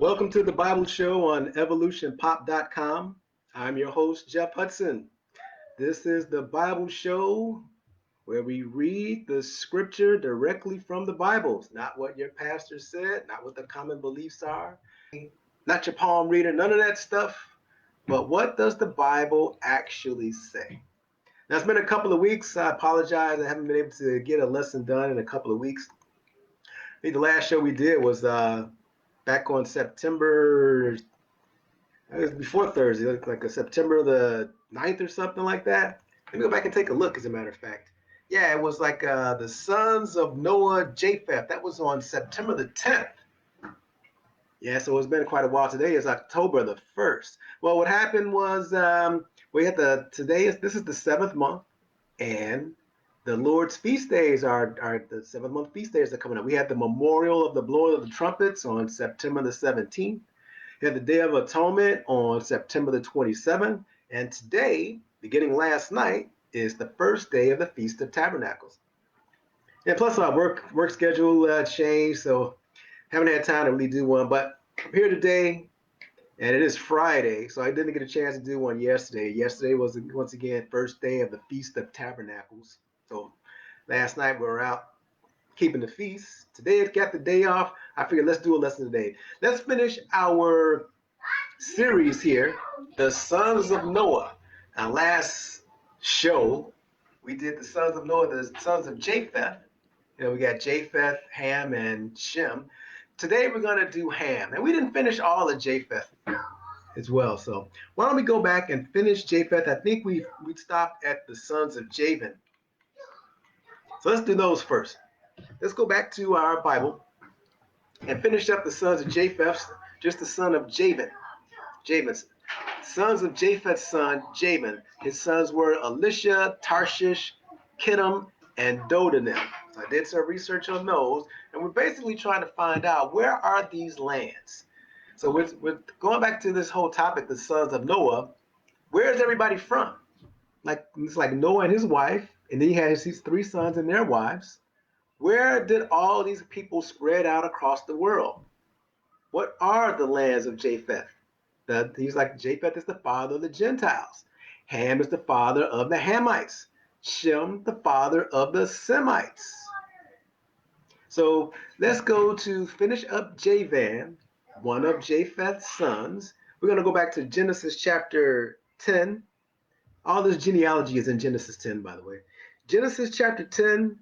Welcome to the Bible Show on evolutionpop.com. I'm your host, Jeff Hudson. This is the Bible Show where we read the scripture directly from the Bibles, not what your pastor said, not what the common beliefs are, not your palm reader, none of that stuff, but what does the Bible actually say? Now, it's been a couple of weeks. I apologize. I haven't been able to get a lesson done in a couple of weeks. I think the last show we did was back on September, it was before Thursday, like a September the 9th or something like that. Let me go back and take a look, as a matter of fact. Yeah, it was like the sons of Noah, Japheth. That was on September the 10th. Yeah, so it's been quite a while. Today is October the 1st. Well, what happened was we had this is the 7th month, and the Lord's feast days are the 7th-month feast days are coming up. We had the memorial of the blowing of the trumpets on September the 17th. We had the Day of Atonement on September the 27th. And today, beginning last night, is the first day of the Feast of Tabernacles. And plus our work schedule changed, so haven't had time to really do one. But I'm here today, and it is Friday, so I didn't get a chance to do one yesterday. Yesterday was, once again, first day of the Feast of Tabernacles. So last night we were out keeping the feast. Today I got the day off. I figured let's do a lesson today. Let's finish our series here, the Sons of Noah. Our last show, we did the Sons of Noah, the Sons of Japheth. We got Japheth, Ham, and Shem. Today we're going to do Ham. And we didn't finish all of Japheth as well. So why don't we go back and finish Japheth? I think we stopped at the Sons of Javan. So let's do those first. Let's go back to our Bible and finish up the sons of Japheth, just the son of Javan. Javan's sons of Japheth's son, Javan. His sons were Elishah, Tarshish, Kittim, and Dodanim. So I did some research on those, and we're basically trying to find out where are these lands. So we're going back to this whole topic, the sons of Noah. Where is everybody from? It's like Noah and his wife, and then he has these 3 sons and their wives. Where did all these people spread out across the world? What are the lands of Japheth? He's like, Japheth is the father of the Gentiles. Ham is the father of the Hamites. Shem, the father of the Semites. So let's go to finish up Javan, one of Japheth's sons. We're going to go back to Genesis chapter 10. All this genealogy is in Genesis 10, by the way. Genesis chapter 10,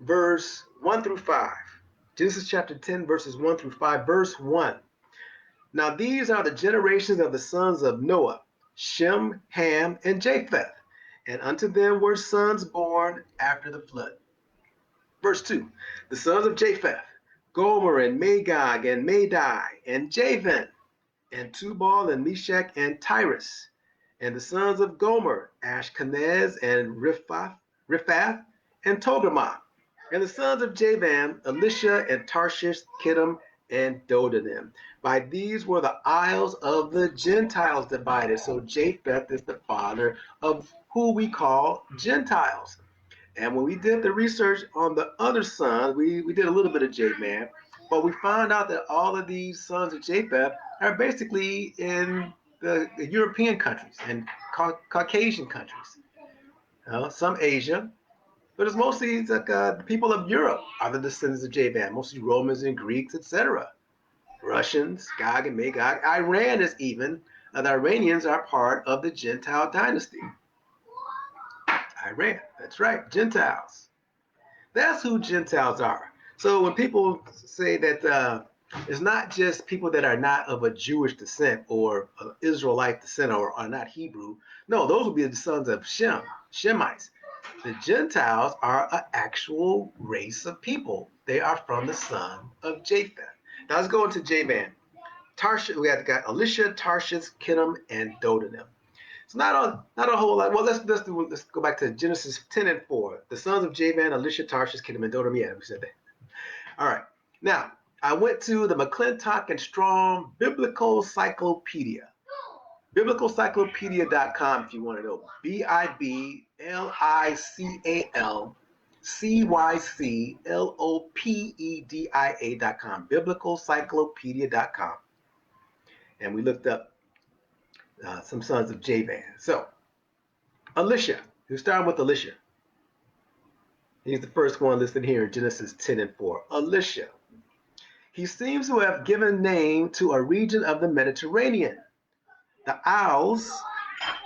verse 1 through 5. Genesis chapter 10, verses 1 through 5. Verse 1. Now these are the generations of the sons of Noah, Shem, Ham, and Japheth. And unto them were sons born after the flood. Verse 2. The sons of Japheth, Gomer, and Magog, and Madai, and Javan, and Tubal, and Meshach, and Tyrus. And the sons of Gomer, Ashkenaz, and Riphath, and Togarmah. And the sons of Javan, Elishah, and Tarshish, Kittim, and Dodanim. By these were the isles of the Gentiles divided. So Japheth is the father of who we call Gentiles. And when we did the research on the other sons, we did a little bit of Javan, but we found out that all of these sons of Japheth are basically in the European countries and Caucasian countries. Some Asia, but it's mostly like the people of Europe are the descendants of Javan, mostly Romans and Greeks, etc. Russians, Gog and Magog. Iran is even, the Iranians are part of the Gentile dynasty. Iran, that's right, Gentiles. That's who Gentiles are. So when people say that it's not just people that are not of a Jewish descent or Israelite descent or are not Hebrew. No, those would be the sons of Shem, Shemites. The Gentiles are an actual race of people. They are from the son of Japheth. Now let's go into Javan. Tarshish, we got Elishah, Tarshish, Kittim, and Dodanim. It's not a whole lot. Well, let's go back to Genesis 10 and 4. The sons of Javan, Elishah, Tarshish, Kittim, and Dodanim. Yeah, we said that. All right. Now, I went to the McClintock and Strong Biblical Cyclopedia. BiblicalCyclopedia.com if you want to know. BiblicalCyclopedia.com. BiblicalCyclopedia.com. And we looked up some sons of Javan. So, Elishah. We're starting with Elishah. He's the first one listed here in Genesis 10 and 4. Elishah. He seems to have given name to a region of the Mediterranean, the Isles,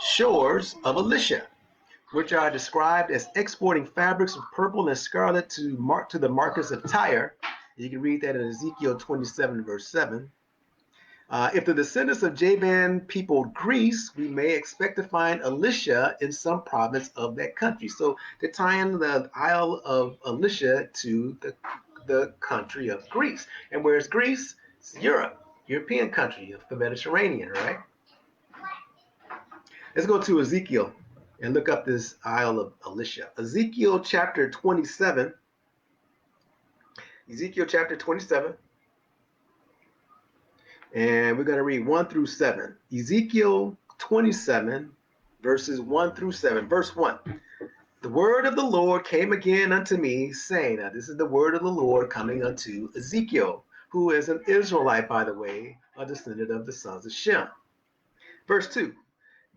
shores of Elishah, which are described as exporting fabrics of purple and scarlet to the markets of Tyre. You can read that in Ezekiel 27, verse 7. If the descendants of Javan peopled Greece, we may expect to find Elishah in some province of that country. So they're tying the Isle of Elishah to the country of Greece. And where's Greece? It's Europe, European country of the Mediterranean, right? Let's go to Ezekiel and look up this Isle of Elishah. Ezekiel chapter 27. Ezekiel chapter 27. And we're going to read 1 through 7. Ezekiel 27, verses 1 through 7. Verse 1. The word of the Lord came again unto me, saying, now this is the word of the Lord coming unto Ezekiel, who is an Israelite, by the way, a descendant of the sons of Shem. Verse 2.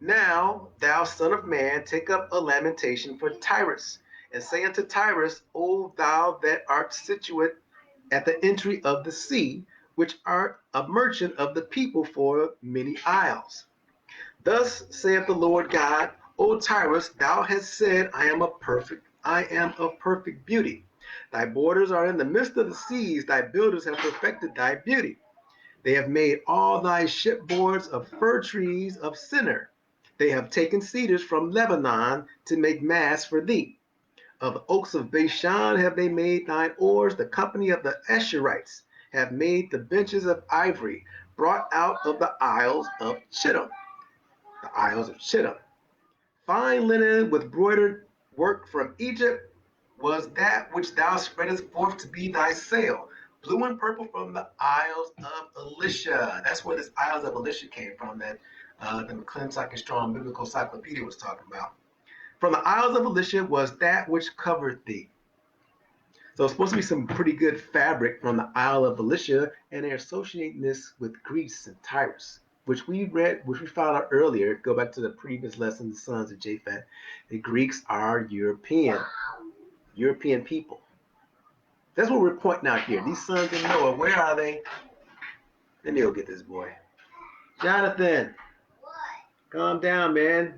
Now, thou son of man, take up a lamentation for Tyrus, and say unto Tyrus, O thou that art situate at the entry of the sea, which art a merchant of the people for many isles. Thus saith the Lord God, O Tyrus, thou hast said, I am of perfect beauty. Thy borders are in the midst of the seas, thy builders have perfected thy beauty. They have made all thy shipboards of fir trees of Sinner. They have taken cedars from Lebanon to make masts for thee. Of the oaks of Bashan have they made thine oars, the company of the Asherites have made the benches of ivory, brought out of the isles of Chittim. The isles of Chittim. Fine linen with broidered work from Egypt was that which thou spreadest forth to be thy sail. Blue and purple from the isles of Elishah. That's where this isles of Elishah came from, that the McClintock and Strong Biblical Cyclopedia was talking about. From the isles of Elishah was that which covered thee. So it's supposed to be some pretty good fabric from the Isle of Elishah, and they're associating this with Greece and Tyrus, which we found out earlier. Go back to the previous lesson, the sons of Japheth. The Greeks are European people. That's what we're pointing out here. These sons of Noah, where are they? Let me go get this boy. Jonathan, calm down, man.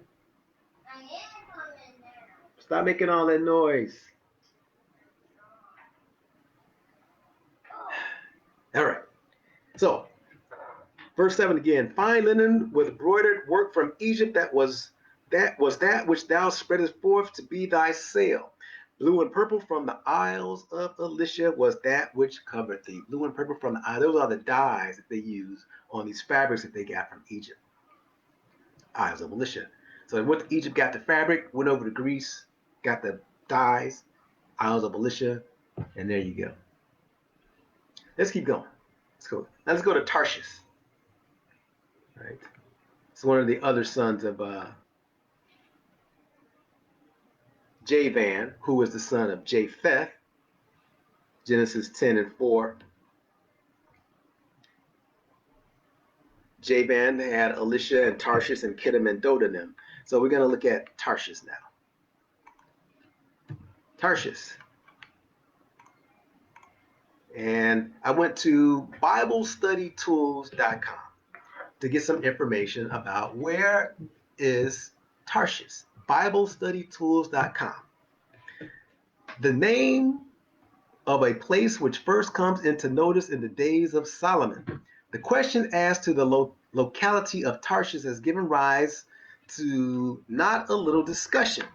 Stop making all that noise. All right. So, verse 7 again. Fine linen with broidered work from Egypt that was that which thou spreadest forth to be thy sail. Blue and purple from the isles of Elishah was that which covered thee. Blue and purple from the isles. Those are the dyes that they use on these fabrics that they got from Egypt. Isles of Elishah. So they went to Egypt, got the fabric, went over to Greece, got the dyes, Isles of Elishah, and there you go. Let's keep going. Let's go to Tarshish. Right. It's one of the other sons of Javan, who was the son of Japheth. Genesis 10 and 4. Javan had Elishah and Tarshish and Kittim and Dodanim. So we're going to look at Tarshish now. Tarshish. And I went to BibleStudyTools.com to get some information about where is Tarshish. BibleStudyTools.com. The name of a place which first comes into notice in the days of Solomon. The question as to the locality of Tarshish has given rise to not a little discussion.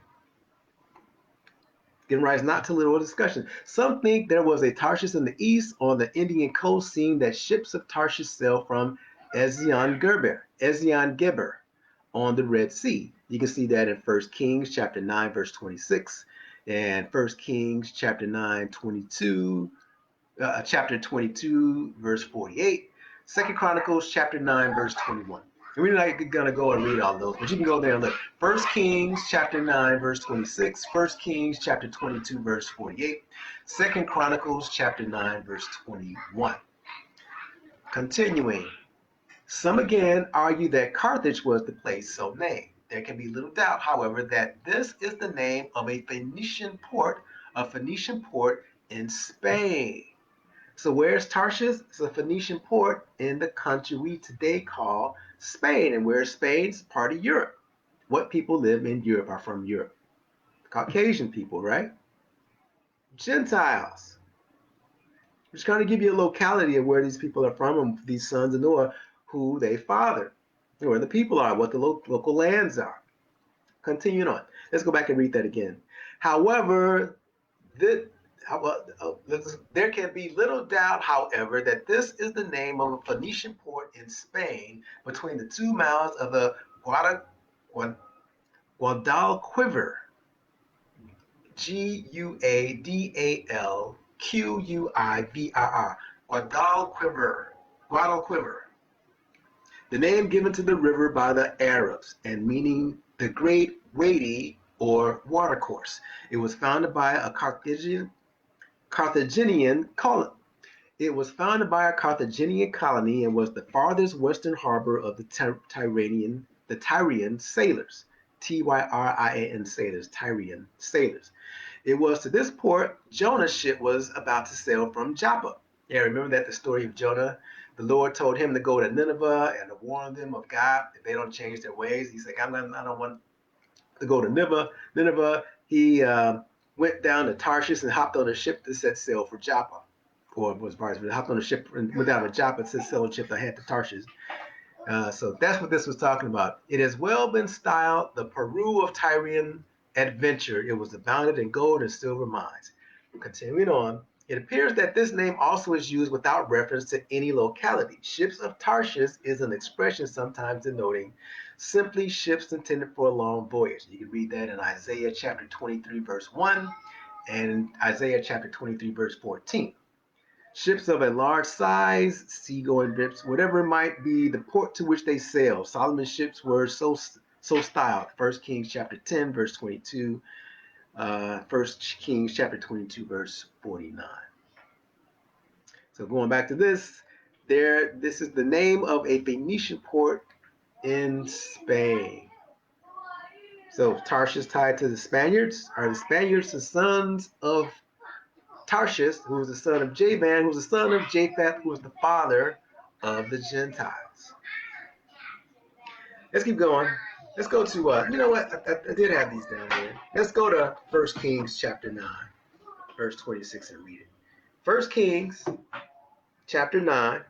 Some think there was a Tarshish in the east on the Indian coast, seeing that ships of Tarshish sail from Ezion-Geber on the Red Sea. You can see that in 1 Kings chapter 9, verse 26, and 1 Kings chapter 22, verse 48, 2 Chronicles chapter 9, verse 21. And we're not going to go and read all those, but you can go there and look. 1 Kings chapter 9, verse 26, 1 Kings chapter 22, verse 48, 2 Chronicles chapter 9, verse 21. Continuing. Some again argue that Carthage was the place so named. There can be little doubt, however, that this is the name of a Phoenician port in Spain. So where's Tarshish? It's a Phoenician port in the country we today call Spain. And where's Spain? It's part of Europe. What people live in Europe are from Europe? Caucasian people, right? Gentiles. Just kind of give you a locality of where these people are from and these sons of Noah, who they fathered, where the people are, what the local lands are. Continuing on. Let's go back and read that again. However, there can be little doubt, however, that this is the name of a Phoenician port in Spain between the two mouths of the Guadalquivir, Guadalquivir, Guadalquivir, the name given to the river by the Arabs and meaning the great wady or watercourse. It was founded by a Carthaginian colony. It was founded by a Carthaginian colony and was the farthest western harbor of the Tyrian sailors. Tyrian sailors, Tyrian sailors. It was to this port Jonah's ship was about to sail from Joppa. Yeah, remember that the story of Jonah? The Lord told him to go to Nineveh and to warn them of God if they don't change their ways. He's like, I don't want to go to Nineveh. He went down to Tarshish and hopped on a ship that set sail for Joppa. Or was vice versa. Hopped on a ship and went down to Joppa and set sail on a ship that had to Tarshish. So that's what this was talking about. It has well been styled the Peru of Tyrian adventure. It was abounded in gold and silver mines. Continuing on, it appears that this name also is used without reference to any locality. Ships of Tarshish is an expression sometimes denoting simply ships intended for a long voyage. You can read that in Isaiah chapter 23, verse 1, and Isaiah chapter 23, verse 14. Ships of a large size, seagoing ships, whatever might be the port to which they sail. Solomon's ships were so styled. 1 Kings chapter 10, verse 22. 1 Kings chapter 22, verse 49. So going back to this, this is the name of a Phoenician port in Spain. So Tarshish tied to the Spaniards. Are the Spaniards the sons of Tarshish, who was the son of Javan, who was the son of Japheth, who was the father of the Gentiles? Let's keep going. Let's go to, you know what? I did have these down here. Let's go to 1 Kings chapter 9, verse 26 and read it. 1 Kings chapter 9,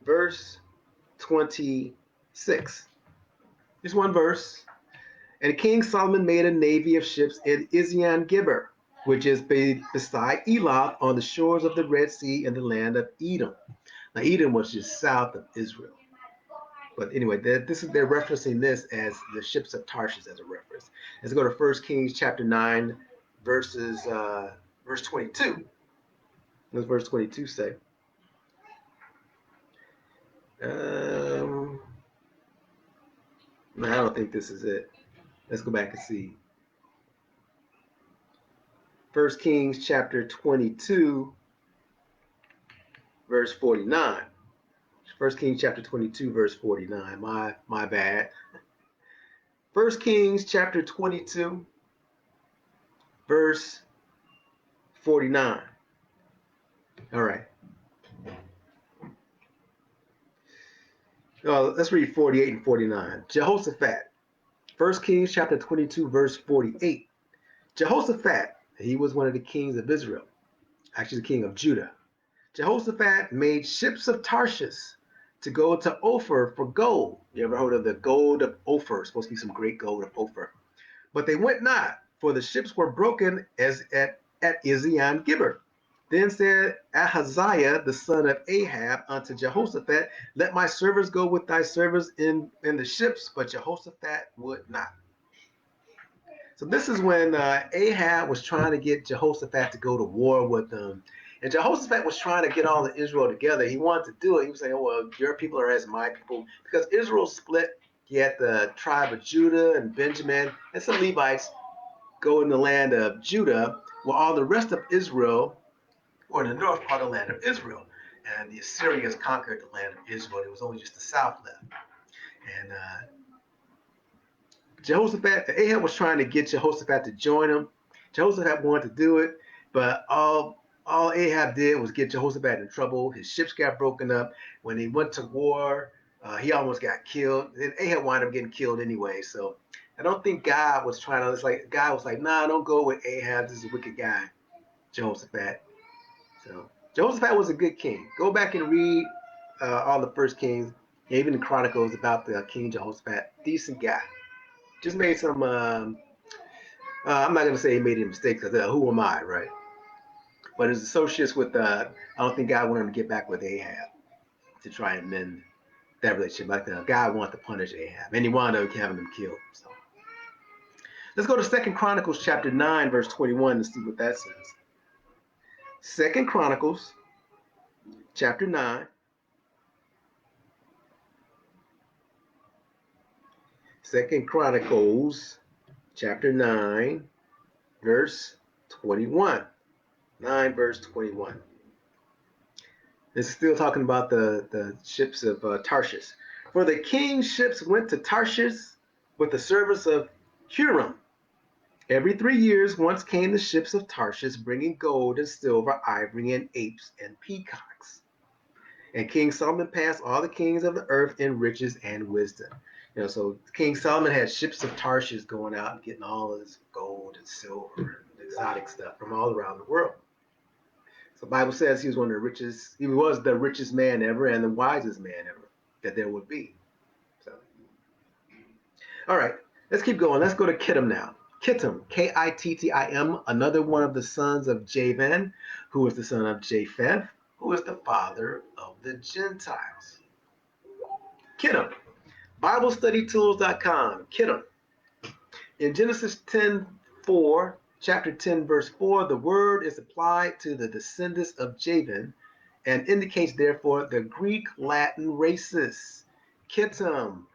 verse 26. Just one verse. And King Solomon made a navy of ships in Ezion-Geber, which is beside Elah on the shores of the Red Sea in the land of Edom. Now, Edom was just south of Israel. But anyway, they're referencing this as the ships of Tarshish as a reference. Let's go to 1 Kings chapter 9, verse 22. What does verse 22 say? No, I don't think this is it. Let's go back and see. 1 Kings chapter 22, verse 49. 1 Kings chapter 22, verse 49. My bad. 1 Kings chapter 22, verse 49. All right. Let's read 48 and 49. Jehoshaphat. 1 Kings chapter 22, verse 48. Jehoshaphat, he was one of the kings of Israel, actually the king of Judah. Jehoshaphat made ships of Tarshish to go to Ophir for gold. You ever heard of the gold of Ophir? It's supposed to be some great gold of Ophir. But they went not, for the ships were broken as at Ezion-Geber. Then said Ahaziah, the son of Ahab, unto Jehoshaphat, let my servants go with thy servants in the ships, but Jehoshaphat would not. So this is when Ahab was trying to get Jehoshaphat to go to war with them. And Jehoshaphat was trying to get all of Israel together. He wanted to do it. He was saying, oh, well, your people are as my people. Because Israel split. He had the tribe of Judah and Benjamin and some Levites go in the land of Judah, while all the rest of Israel, or in the north part of the land of Israel. and the Assyrians conquered the land of Israel. It was only just the south left. And Ahab was trying to get Jehoshaphat to join him. Jehoshaphat wanted to do it, but all Ahab did was get Jehoshaphat in trouble. His ships got broken up. When he went to war, he almost got killed. Then Ahab wound up getting killed anyway. So I don't think God was trying to. It's like God was like, nah, don't go with Ahab. This is a wicked guy, Jehoshaphat. So Jehoshaphat was a good king. Go back and read all the first kings, even the Chronicles about the King Jehoshaphat. Decent guy. Just made some. I'm not gonna say he made any mistakes because who am I, right? But his associates with, I don't think God wanted him to get back with Ahab to try and mend that relationship. Like God wanted to punish Ahab, and he wound up having him killed. So let's go to 2 Chronicles chapter 9, verse 21 to see what that says. 2 Chronicles chapter 9. 2 Chronicles chapter 9, verse 21. 9 verse 21. This is still talking about the ships of Tarshish. For the king's ships went to Tarshish with the service of Huram. Every 3 years once came the ships of Tarshish, bringing gold and silver, ivory, and apes and peacocks. And King Solomon passed all the kings of the earth in riches and wisdom. So King Solomon had ships of Tarshish going out and getting all this gold and silver and exotic stuff from all around the world. The Bible says he was one of the richest, he was the richest man ever and the wisest man ever that there would be. So, all right, let's keep going. Let's go to Kittim now. Kittim, Kittim, another one of the sons of Javan, who is the son of Japheth, who is the father of the Gentiles. Kittim, BibleStudyTools.com, Kittim. In Genesis 10:4, chapter 10, verse 4, the word is applied to the descendants of Javan and indicates, therefore, the Greek-Latin races. Kittim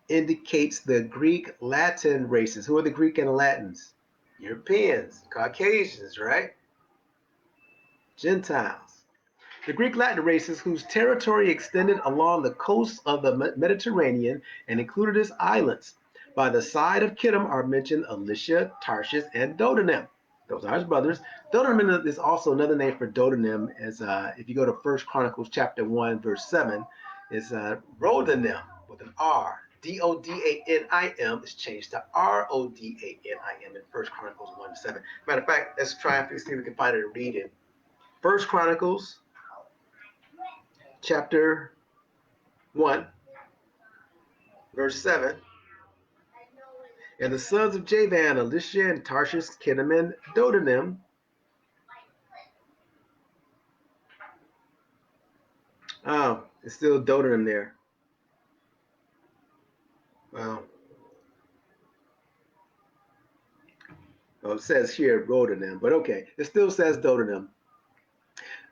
indicates the Greek-Latin races. Who are the Greek and the Latins? Europeans, Caucasians, right? Gentiles. The Greek-Latin races, whose territory extended along the coast of the Mediterranean and included its islands. By the side of Kittim are mentioned Elishah, Tarshish, and Dodanim. Those are his brothers. Dodanim is also another name for Dodanim, as if you go to 1 Chronicles chapter 1, verse 7, is Rodanim with an R. Dodanim is changed to Rodanim in 1 Chronicles 1:7. Matter of fact, let's try and see if we can find it and read it. 1 Chronicles chapter 1, verse 7. And the sons of Javan, Elishah, and Tarshish, Kittim, and Dodanim. Oh, it's still Dodanim there. Wow. Well, it says here Dodanim, but okay, it still says Dodanim.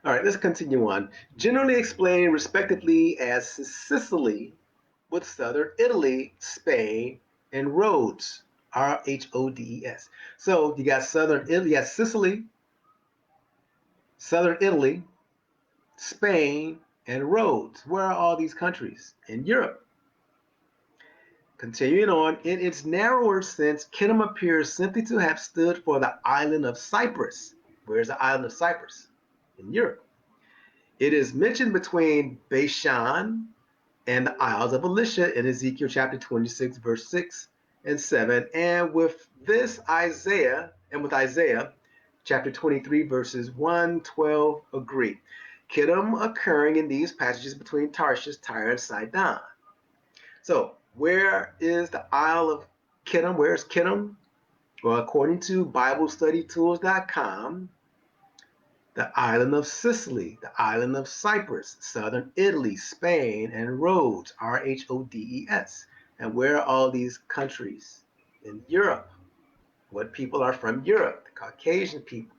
All right, let's continue on. Generally explained respectively as Sicily with southern Italy, Spain, and Rhodes, Rhodes. So you got southern Italy, you got Sicily, southern Italy, Spain, and Rhodes. Where are all these countries? In Europe. Continuing on, in its narrower sense, Kittim appears simply to have stood for the island of Cyprus. Where's the island of Cyprus? In Europe. It is mentioned between Bashan and the Isles of Elishah in Ezekiel chapter 26, verse 6 and 7, and with Isaiah chapter 23, verses 1, 12 agree. Kittim occurring in these passages between Tarshish, Tyre, and Sidon. So, where is the Isle of Kittim? Where is Kittim? Well, according to BibleStudyTools.com, the island of Sicily, the island of Cyprus, southern Italy, Spain, and Rhodes, Rhodes. And where are all these countries? In Europe. What people are from Europe? The Caucasian people,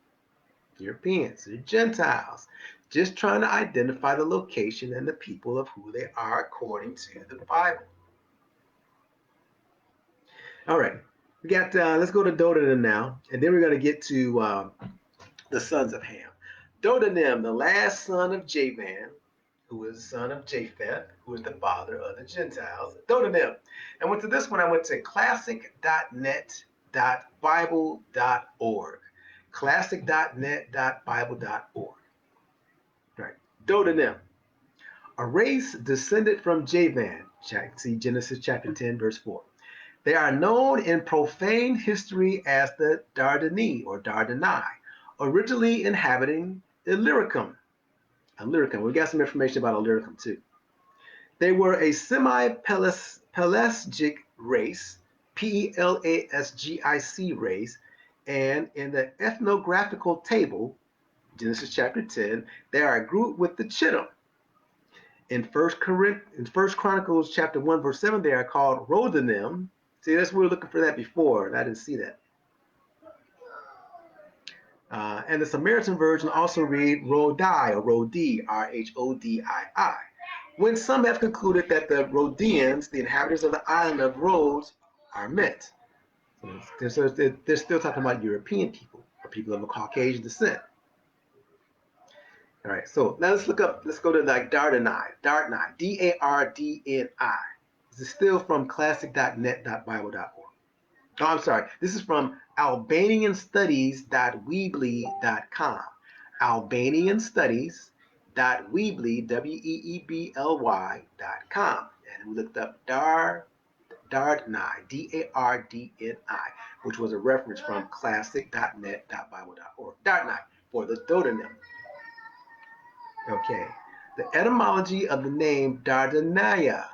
Europeans, the Gentiles. Just trying to identify the location and the people of who they are according to the Bible. All right, we got. Let's go to Dodanim now, and then we're going to get to the sons of Ham. Dodanim, the last son of Javan, who is the son of Japheth, who is the father of the Gentiles. Dodanim. I went to this one. I went to classic.net.bible.org. Classic.net.bible.org. Right. Dodanim, a race descended from Javan. See Genesis chapter 10, verse 4. They are known in profane history as the Dardni or Dardni, originally inhabiting Illyricum. Illyricum. We got some information about Illyricum too. They were a Semi-Pelasgic race, pəḻəgic race, and in the ethnographical table, Genesis chapter 10, they are grouped with the Chittim. In First Chronicles chapter 1, verse 7, they are called Dodanim. See, that's we were looking for that before, and I didn't see that. And the Samaritan version also read Rodi or Rodi, Rhodii. When some have concluded that the Rhodians, the inhabitants of the island of Rhodes, are meant. So they're still talking about European people or people of a Caucasian descent. All right, so now let's go to like Dardni, Dardni. This is still from classic.net.bible.org. Oh, I'm sorry. This is from albanianstudies.weebly.com. albanianstudies.weebly.com. And we looked up Dardni, Dardni, which was a reference from classic.net.bible.org. Dardni, for the Dodanim. Okay. The etymology of the name Dardania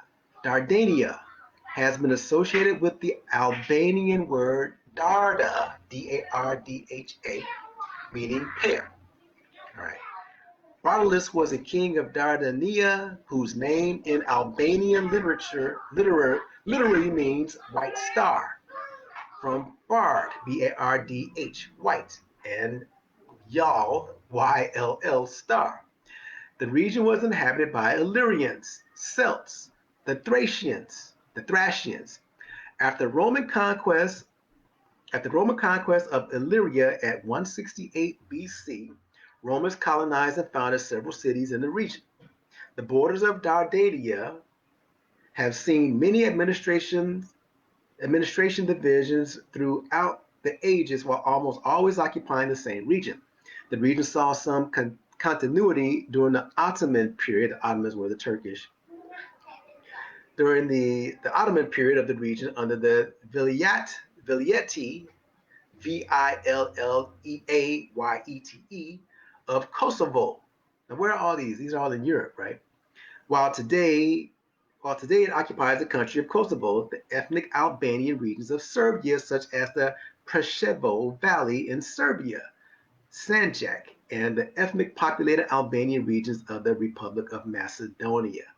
has been associated with the Albanian word Darda, D-A-R-D-H-A, meaning pear. All right. Rhodes was a king of Dardania, whose name in Albanian literature literally means white star, from Bard, B-A-R-D-H, white, and Yall, Y-L-L, star. The region was inhabited by Illyrians, Celts, the Thracians. After Roman conquest of Illyria at 168 BC, Romans colonized and founded several cities in the region. The borders of Dardania have seen many administration divisions throughout the ages, while almost always occupying the same region. The region saw some continuity during the Ottoman period. The Ottomans were the Turkish. During the Ottoman period of the region under the Vilayeti, Villeayete, of Kosovo. Now, where are all these? These are all in Europe, right? While today it occupies the country of Kosovo, the ethnic Albanian regions of Serbia, such as the Preševo Valley in Serbia, Sanjak, and the ethnic populated Albanian regions of the Republic of Macedonia.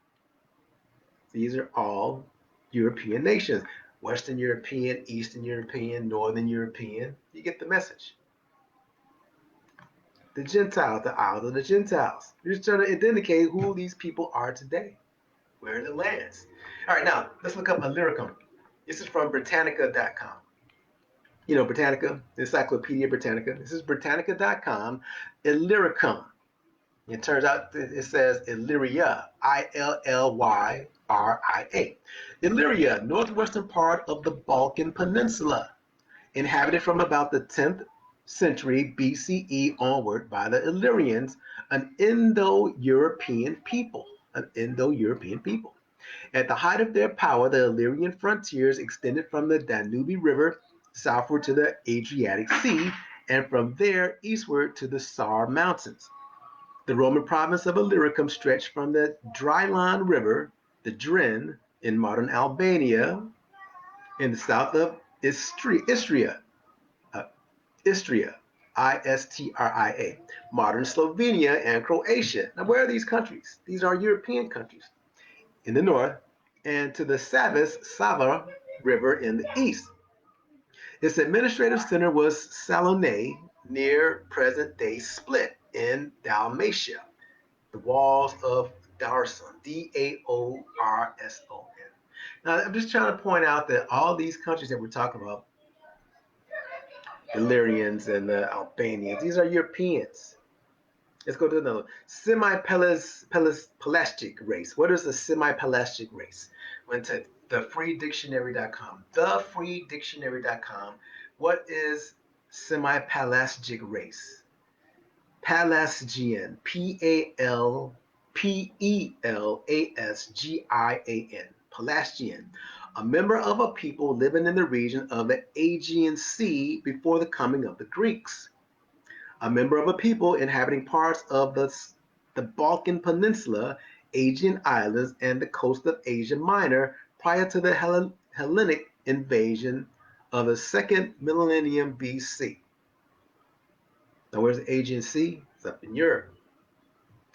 These are all European nations. Western European, Eastern European, Northern European. You get the message. The Gentiles, the Isles of the Gentiles. You're just trying to indicate who these people are today. Where are the lands? All right, now let's look up Illyricum. This is from Britannica.com. You know, Britannica, the Encyclopedia Britannica. This is Britannica.com. Illyricum. It turns out it says Illyria, Illlyria. Illyria, northwestern part of the Balkan Peninsula, inhabited from about the 10th century BCE onward by the Illyrians, an Indo-European people. At the height of their power, the Illyrian frontiers extended from the Danube River southward to the Adriatic Sea, and from there eastward to the Sar Mountains. The Roman province of Illyricum stretched from the Drylon River, the Dren, in modern Albania, in the south of Istria, I-S-T-R-I-A, modern Slovenia and Croatia. Now, where are these countries? These are European countries in the north, and to the Sava River in the east. Its administrative center was Salone, near present-day Split in Dalmatia, the walls of Darson, D-A-O-R-S-O-N. Now, I'm just trying to point out that all these countries that we're talking about, Illyrians and the Albanians, these are Europeans. Let's go to another. Semi-Pelasgic Race. What is a Semi-Pelasgic Race? Went to thefreedictionary.com. Thefreedictionary.com. What is Semi-Pelasgic Race? Pelasgian. Pelasgian. Pelasgian. A member of a people living in the region of the Aegean Sea before the coming of the Greeks. A member of a people inhabiting parts of the Balkan Peninsula, Aegean Islands, and the coast of Asia Minor prior to the Hellenic invasion of the second millennium BC. Now, where's the Aegean Sea? It's up in Europe.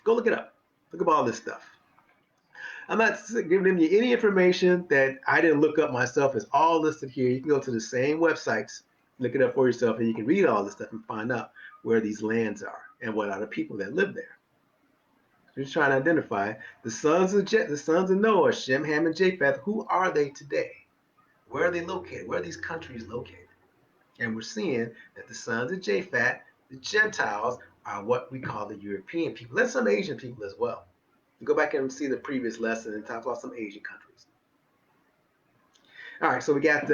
Go look it up. Look up all this stuff. I'm not giving you any information that I didn't look up myself. It's all listed here. You can go to the same websites, look it up for yourself, and you can read all this stuff and find out where these lands are and what are the people that live there. We're just trying to identify the sons of Noah, Shem, Ham, and Japheth. Who are they today? Where are they located? Where are these countries located? And we're seeing that the sons of Japheth, the Gentiles, are what we call the European people. There's some Asian people as well. You go back and see the previous lesson and talk about some Asian countries. All right, so we got,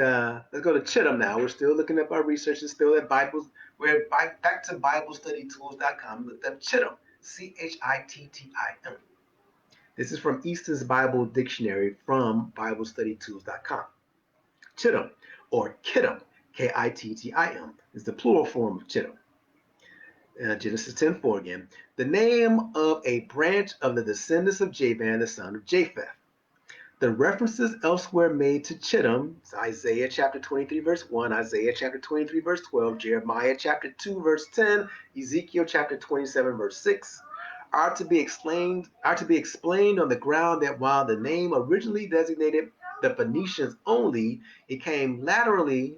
let's go to Chittim now. We're still looking up our research. It's still at Bibles. We're back to BibleStudyTools.com. Look up Chittim, Chittim. This is from Eastons-Bible-Dictionary from BibleStudyTools.com. Chittim, or Kittim, Kittim, is the plural form of Chittim. Genesis 10:4 again. The name of a branch of the descendants of Javan, the son of Japheth. The references elsewhere made to Chittim, Isaiah chapter 23 verse 1, Isaiah chapter 23 verse 12, Jeremiah chapter 2 verse 10, Ezekiel chapter 27 verse 6, are to be explained on the ground that while the name originally designated the Phoenicians only, it came laterally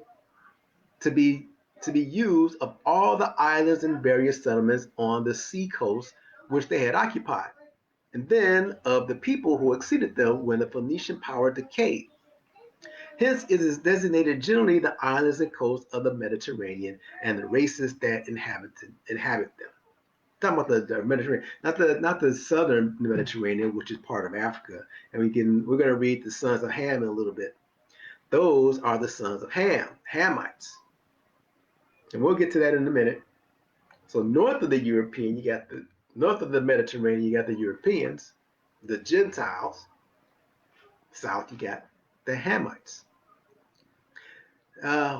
to be used of all the islands and various settlements on the sea coast which they had occupied, and then of the people who succeeded them when the Phoenician power decayed. Hence, it is designated generally the islands and coasts of the Mediterranean and the races that inhabit them. Talking about the Mediterranean, not the southern Mediterranean, which is part of Africa. And we're going to read the sons of Ham in a little bit. Those are the sons of Ham, Hamites. And we'll get to that in a minute. So north of the north of the Mediterranean, you got the Europeans, the Gentiles. South, you got the Hamites.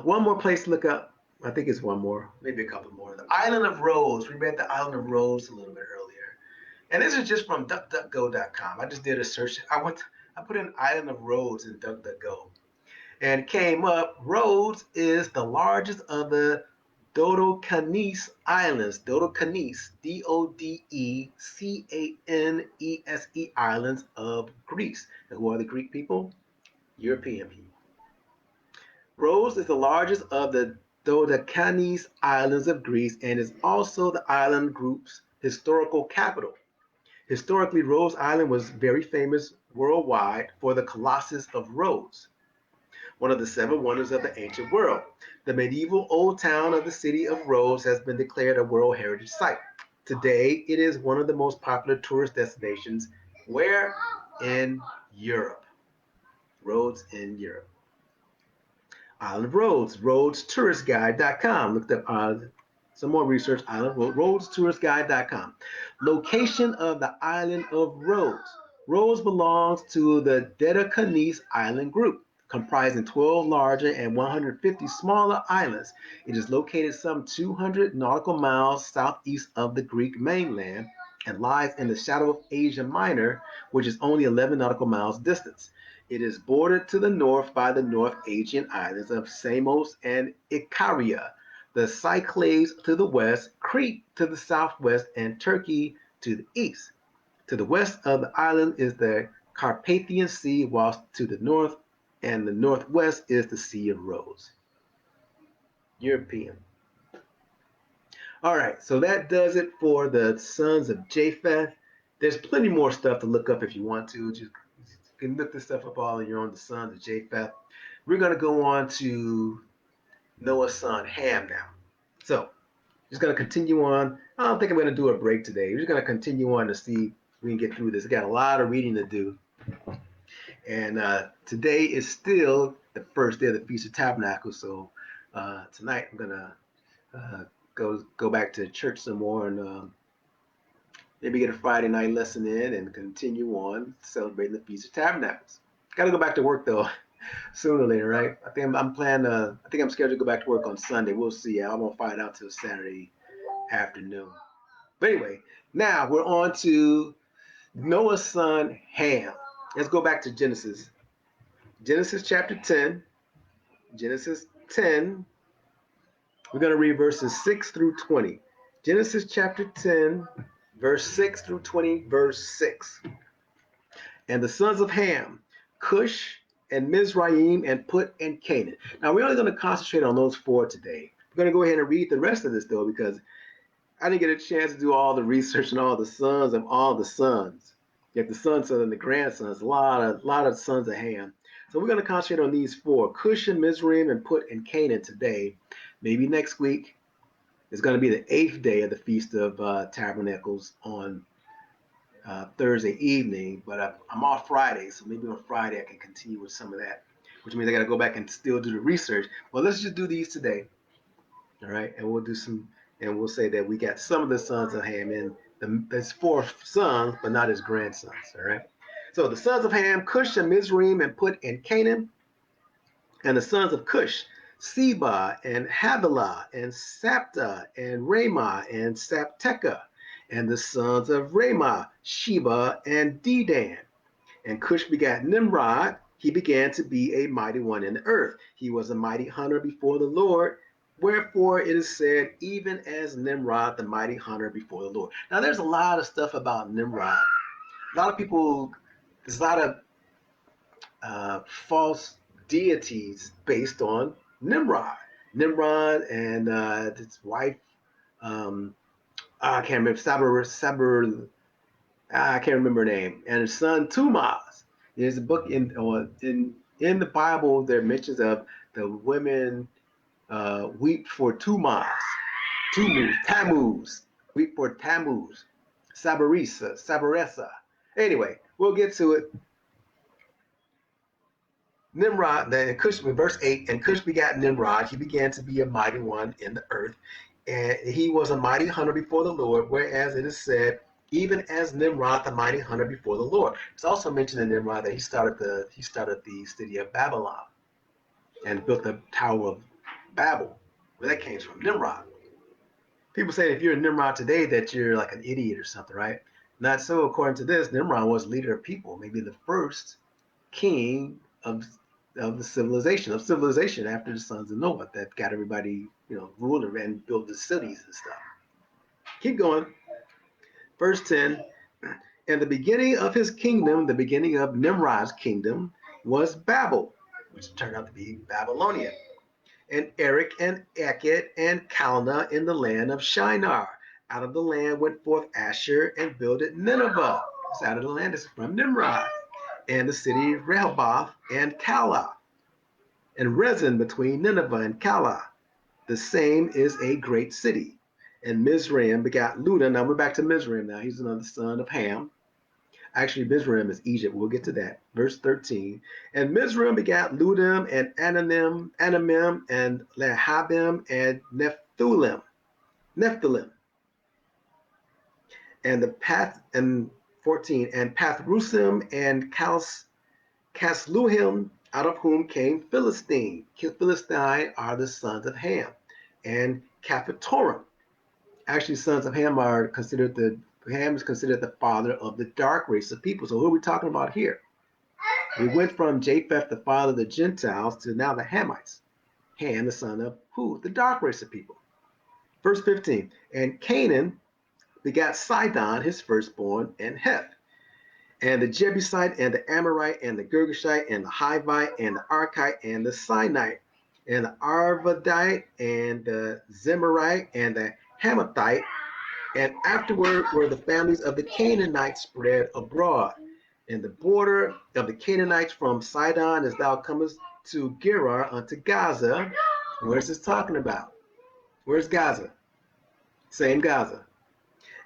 One more place to look up. I think it's one more, maybe a couple more. The island of Rhodes. We read the island of Rhodes a little bit earlier. And this is just from DuckDuckGo.com. I just did a search. I put in island of Rhodes in DuckDuckGo. And it came up, Rhodes is the largest of the Dodecanese Islands, Dodecanese, Dodecanese Islands of Greece. And who are the Greek people? European people. Rhodes is the largest of the Dodecanese Islands of Greece and is also the island group's historical capital. Historically, Rhodes Island was very famous worldwide for the Colossus of Rhodes, one of the seven wonders of the ancient world. The medieval old town of the city of Rhodes has been declared a World Heritage Site. Today, it is one of the most popular tourist destinations. Where? In Europe. Rhodes in Europe. Island of Rhodes, RhodesTouristGuide.com. Looked up some more research. Island of Rhodes, RhodesTouristGuide.com. Location of the island of Rhodes. Rhodes belongs to the Dodecanese Island group, comprising 12 larger and 150 smaller islands. It is located some 200 nautical miles southeast of the Greek mainland and lies in the shadow of Asia Minor, which is only 11 nautical miles distance. It is bordered to the north by the North Aegean islands of Samos and Ikaria, the Cyclades to the west, Crete to the southwest, and Turkey to the east. To the west of the island is the Carpathian Sea, whilst to the north and the northwest is the Sea of Rhodes. European. All right, so that does it for the sons of Japheth. There's plenty more stuff to look up if you want to. You can look this stuff up all on your own, the sons of Japheth. We're going to go on to Noah's son Ham now. So Just going to continue on. I don't think I'm going to do a break today. We're just going to continue on to see if we can get through this. We got a lot of reading to do. And today is still the first day of the Feast of Tabernacles. So tonight I'm going to go back to church some more and maybe get a Friday night lesson in and continue on celebrating the Feast of Tabernacles. Got to go back to work though, sooner or later, right? I think I'm scheduled to go back to work on Sunday. We'll see. I won't find out till Saturday afternoon. But anyway, now we're on to Noah's son Ham. Let's go back to Genesis. Genesis chapter 10. Genesis 10. We're going to read verses 6 through 20. Genesis chapter 10, verse 6 through 20, verse 6. And the sons of Ham, Cush and Mizraim and Put and Canaan. Now we're only going to concentrate on those four today. We're going to go ahead and read the rest of this though, because I didn't get a chance to do all the research and all the sons of all the sons. You have the sons and the grandsons, a lot of sons of Ham. So we're going to concentrate on these four, Cush and Mizraim and Put and Canaan today. Maybe next week is going to be the 8th day of the Feast of Tabernacles on Thursday evening, but I'm off Friday, so maybe on Friday I can continue with some of that, which means I got to go back and still do the research. Well, let's just do these today, all right? And we'll do some, and we'll say that we got some of the sons of Ham in there's four sons, but not his grandsons, all right? So the sons of Ham, Cush and Mizraim and Put and Canaan, and the sons of Cush, Seba and Havilah and Sapta and Ramah and Sapteca, and the sons of Ramah, Sheba and Dedan. And Cush begat Nimrod. He began to be a mighty one in the earth. He was a mighty hunter before the Lord. Wherefore it is said, even as Nimrod, the mighty hunter before the Lord. Now there's a lot of stuff about Nimrod. A lot of people, there's a lot of false deities based on Nimrod. Nimrod and his wife, I can't remember, I can't remember her name, and his son Tumas. There's a book in the Bible that mentions of the women weep for Tammuz, weep for Tammuz, Sabaressa. Anyway, we'll get to it. Nimrod, then Cush, verse 8, and Cush begat Nimrod. He began to be a mighty one in the earth, and he was a mighty hunter before the Lord, whereas it is said, even as Nimrod, the mighty hunter before the Lord. It's also mentioned in Nimrod that he started the city of Babylon and built the Tower of Babel, where that came from, Nimrod. People say if you're a Nimrod today that you're like an idiot or something, right? Not so. According to this, Nimrod was leader of people, maybe the first king of the civilization after the sons of Noah that got everybody, ruled and built the cities and stuff. Keep going. Verse 10, and the beginning of his kingdom, the beginning of Nimrod's kingdom was Babel, which turned out to be Babylonia, and Erech and Akkad and Calneh in the land of Shinar. Out of the land went forth Asher and builded Nineveh. It's out of the land. This is from Nimrod. And the city of Rehoboth and Calah, and Rezin between Nineveh and Calah. The same is a great city. And Mizraim begat Ludah. Now we're back to Mizraim now. He's another son of Ham. Actually, Mizraim is Egypt. We'll get to that. Verse 13. And Mizraim begat Ludim and Anamim and Lehabim and Nephthalim. And the Path and 14, and Pathrusim and Casluhim, out of whom came Philistine. Philistine are the sons of Ham. And Caphatorim. Actually, sons of Ham are considered Ham is considered the father of the dark race of people. So who are we talking about here? We went from Japheth, the father of the Gentiles, to now the Hamites. Ham, the son of who? The dark race of people. Verse 15, and Canaan begat Sidon, his firstborn, and Heth, and the Jebusite, and the Amorite, and the Girgashite, and the Hivite, and the Archite, and the Sinite, and the Arvadite, and the Zemarite, and the Hamathite, and afterward were the families of the Canaanites spread abroad. And the border of the Canaanites from Sidon as thou comest to Gerar unto Gaza. Where's this talking about? Where's Gaza? same Gaza.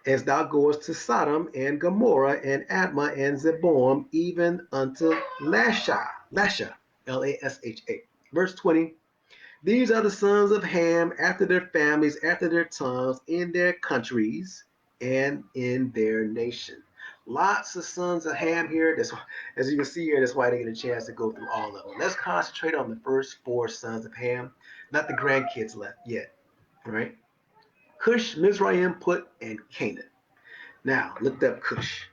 As thou goest to Sodom and Gomorrah and Admah and Zeboim, even unto Lasha, Lasha. Verse 20. These are the sons of Ham after their families, after their tongues, in their countries, and in their nation. Lots of sons of Ham here. That's, as you can see here, that's why they get a chance to go through all of them. Let's concentrate on the first four sons of Ham, not the grandkids left yet. All right? Cush, Mizraim, Put, and Canaan. Now, look up Cush.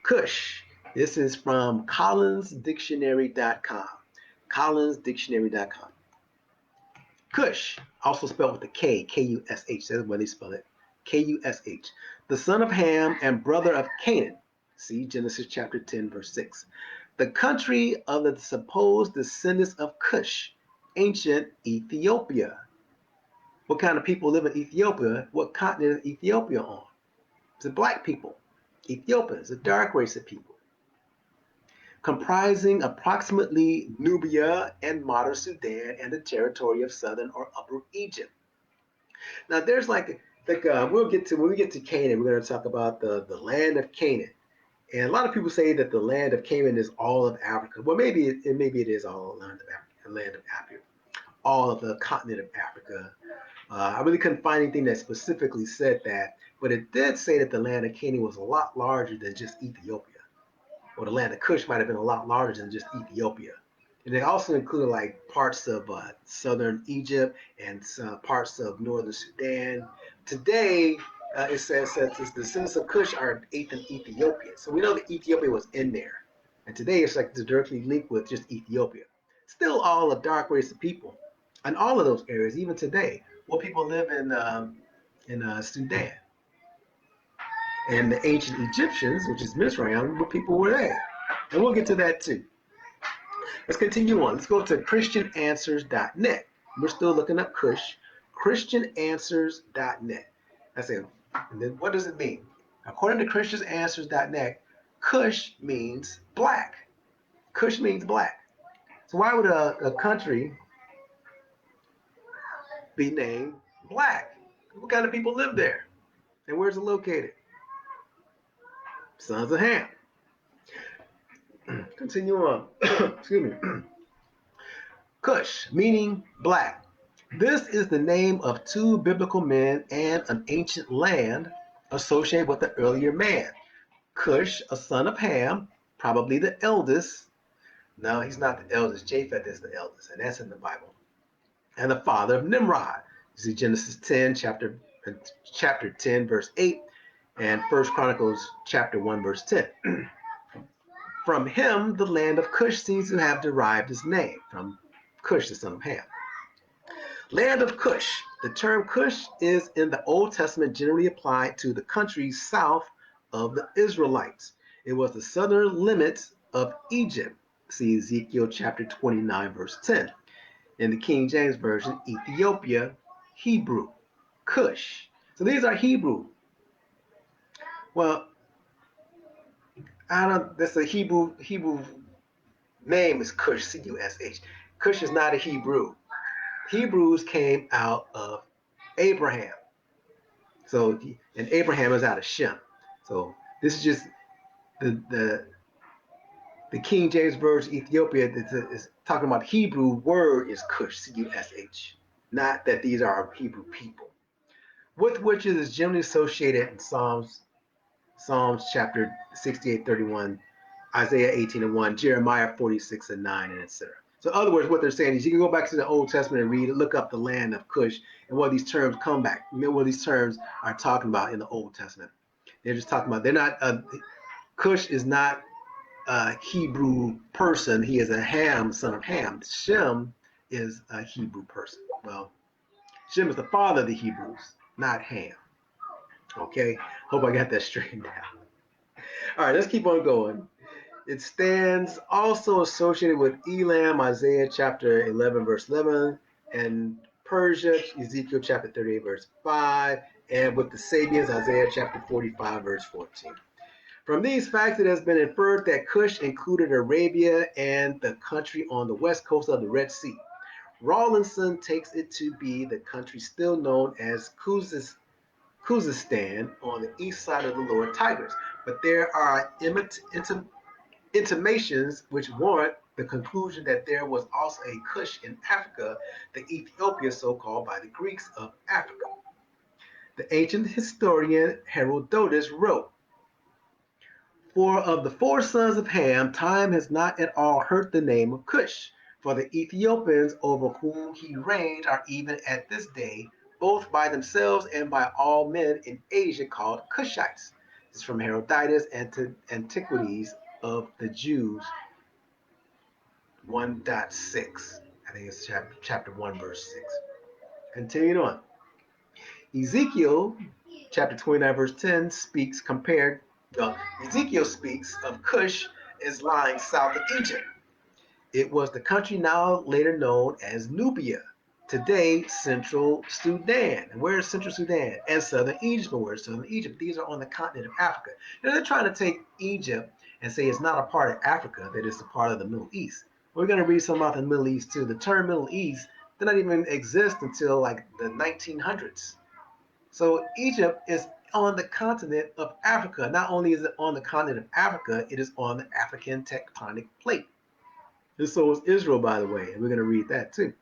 Cush. This is from collinsdictionary.com. collinsdictionary.com. Cush, also spelled with a K, K-U-S-H. That's why they spell it. K-U-S-H. The son of Ham and brother of Canaan. See Genesis chapter 10, verse 6. The country of the supposed descendants of Cush, ancient Ethiopia. What kind of people live in Ethiopia? What continent is Ethiopia on? It's the black people. Ethiopians, a dark race of people. Comprising approximately Nubia and modern Sudan and the territory of southern or upper Egypt. Now there's we'll get to, when we get to Canaan, we're going to talk about the land of Canaan. And a lot of people say that the land of Canaan is all of Africa. Well, maybe it is all land of Africa, all of the continent of Africa. I really couldn't find anything that specifically said that, but it did say that the land of Canaan was a lot larger than just Ethiopia. Or the land of Cush might have been a lot larger than just Ethiopia. And they also included like parts of southern Egypt and parts of northern Sudan. Today, it says that the descendants of Cush are in Ethiopia. So we know that Ethiopia was in there. And today it's like directly linked with just Ethiopia. Still all a dark race of people. In all of those areas, even today, what people live in Sudan. And the ancient Egyptians, which is Mizraim, what people were there. And we'll get to that too. Let's continue on. Let's go to christiananswers.net. We're still looking up Cush. christiananswers.net. That's it. And then what does it mean? According to christiananswers.net, Cush means black. Cush means black. So why would a country be named black? What kind of people live there? And where's it located? Sons of Ham. Continue on. Excuse me. Cush, meaning black. This is the name of two biblical men and an ancient land associated with the earlier man. Cush, a son of Ham, probably the eldest. No, he's not the eldest. Japheth is the eldest, and that's in the Bible. And the father of Nimrod. You see Genesis 10, chapter 10, verse 8. And 1 Chronicles chapter 1, verse 10. From him, the land of Cush seems to have derived its name, from Cush, the son of Ham. Land of Cush. The term Cush is in the Old Testament generally applied to the countries south of the Israelites. It was the southern limits of Egypt. See Ezekiel chapter 29, verse 10. In the King James Version, Ethiopia, Hebrew, Cush. So these are Hebrew. Well, that's a Hebrew name is Cush, C-U-S-H. Cush is not a Hebrew. Hebrews came out of Abraham. So, and Abraham is out of Shem. So this is just the King James Version Ethiopia is talking about Hebrew word is Cush, C-U-S-H. Not that these are Hebrew people. With which it is generally associated in Psalms chapter 68:31, Isaiah 18:1, Jeremiah 46:9, and etc. So in other words, what they're saying is you can go back to the Old Testament and read, look up the land of Cush and what these terms come back, what these terms are talking about in the Old Testament. They're just talking about, Cush is not a Hebrew person. He is a Ham, son of Ham. Shem is a Hebrew person. Well, Shem is the father of the Hebrews, not Ham. Okay, hope I got that straightened out. All right, let's keep on going. It stands also associated with Elam, Isaiah chapter 11, verse 11, and Persia, Ezekiel chapter 38, verse 5, and with the Sabians, Isaiah chapter 45, verse 14. From these facts, it has been inferred that Cush included Arabia and the country on the west coast of the Red Sea. Rawlinson takes it to be the country still known as Khuzestan on the east side of the lower Tigris. But there are intimations which warrant the conclusion that there was also a Kush in Africa, the Ethiopia so-called by the Greeks of Africa. The ancient historian Herodotus wrote, "For of the four sons of Ham, time has not at all hurt the name of Cush, for the Ethiopians over whom he reigned are even at this day, both by themselves and by all men in Asia called Cushites." This is from Herodotus, Antiquities of the Jews 1.6. I think it's chapter 1, verse 6. Continuing on. Ezekiel chapter 29, verse 10 Ezekiel speaks of Cush as lying south of Egypt. It was the country now later known as Nubia, today Central Sudan. And where is Central Sudan? And Southern Egypt. And where is Southern Egypt? These are on the continent of Africa. Now they're trying to take Egypt and say it's not a part of Africa, that it's a part of the Middle East. We're going to read some about the Middle East too. The term Middle East did not even exist until like the 1900s. So Egypt is on the continent of Africa. Not only is it on the continent of Africa, it is on the African tectonic plate. And so is Israel, by the way. And we're going to read that too.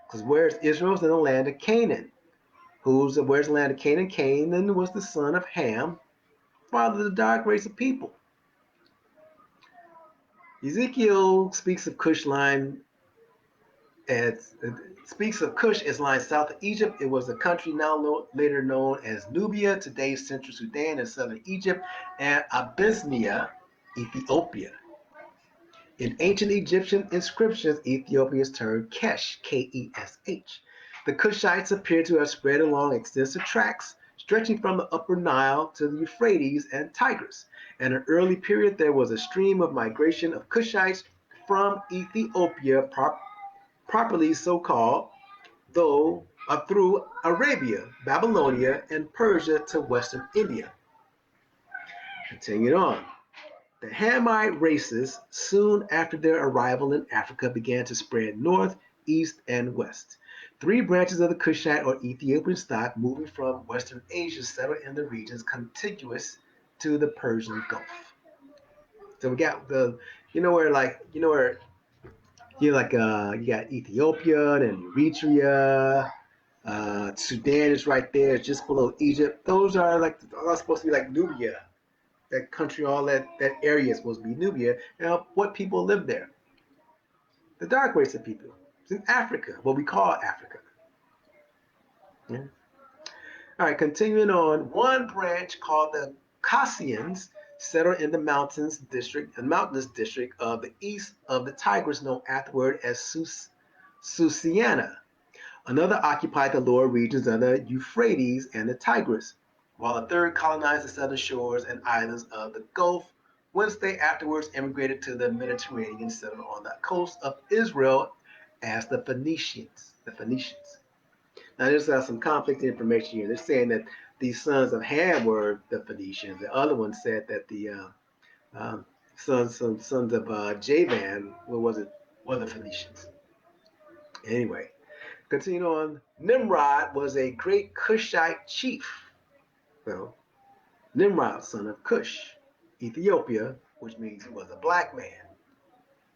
Because where's Israel? It's in the land of Canaan. Where's the land of Canaan? Canaan was the son of Ham, father of the dark race of people. Ezekiel speaks of Cush as lying south of Egypt. It was a country now later known as Nubia, today's Central Sudan and Southern Egypt, and Abyssinia, Ethiopia. In ancient Egyptian inscriptions, Ethiopia is termed Kesh, K-E-S-H. The Cushites appear to have spread along extensive tracts stretching from the upper Nile to the Euphrates and Tigris. In an early period, there was a stream of migration of Cushites from Ethiopia, properly so-called, through Arabia, Babylonia, and Persia to western India. Continuing on. The Hamite races, soon after their arrival in Africa, began to spread north, east, and west. Three branches of the Cushite or Ethiopian stock moving from western Asia settled in the regions contiguous to the Persian Gulf. So we got you got Ethiopia and Eritrea. Sudan is right there, just below Egypt. Those are supposed to be like Nubia. That country, all that area is supposed to be Nubia. Now, what people live there? The dark race of people. It's in Africa, what we call Africa. Yeah. All right, continuing on. One branch called the Kassians settled in the mountainous district of the east of the Tigris, known afterward as Susiana. Another occupied the lower regions of the Euphrates and the Tigris, while a third colonized the southern shores and islands of the Gulf, whence they afterwards immigrated to the Mediterranean, settled on the coast of Israel as the Phoenicians. Now there's some conflicting information here. They're saying that these sons of Ham were the Phoenicians. The other one said that the sons of Javan were the Phoenicians. Anyway, continuing on. Nimrod was a great Cushite chief. Well, Nimrod, son of Cush, Ethiopia, which means he was a black man.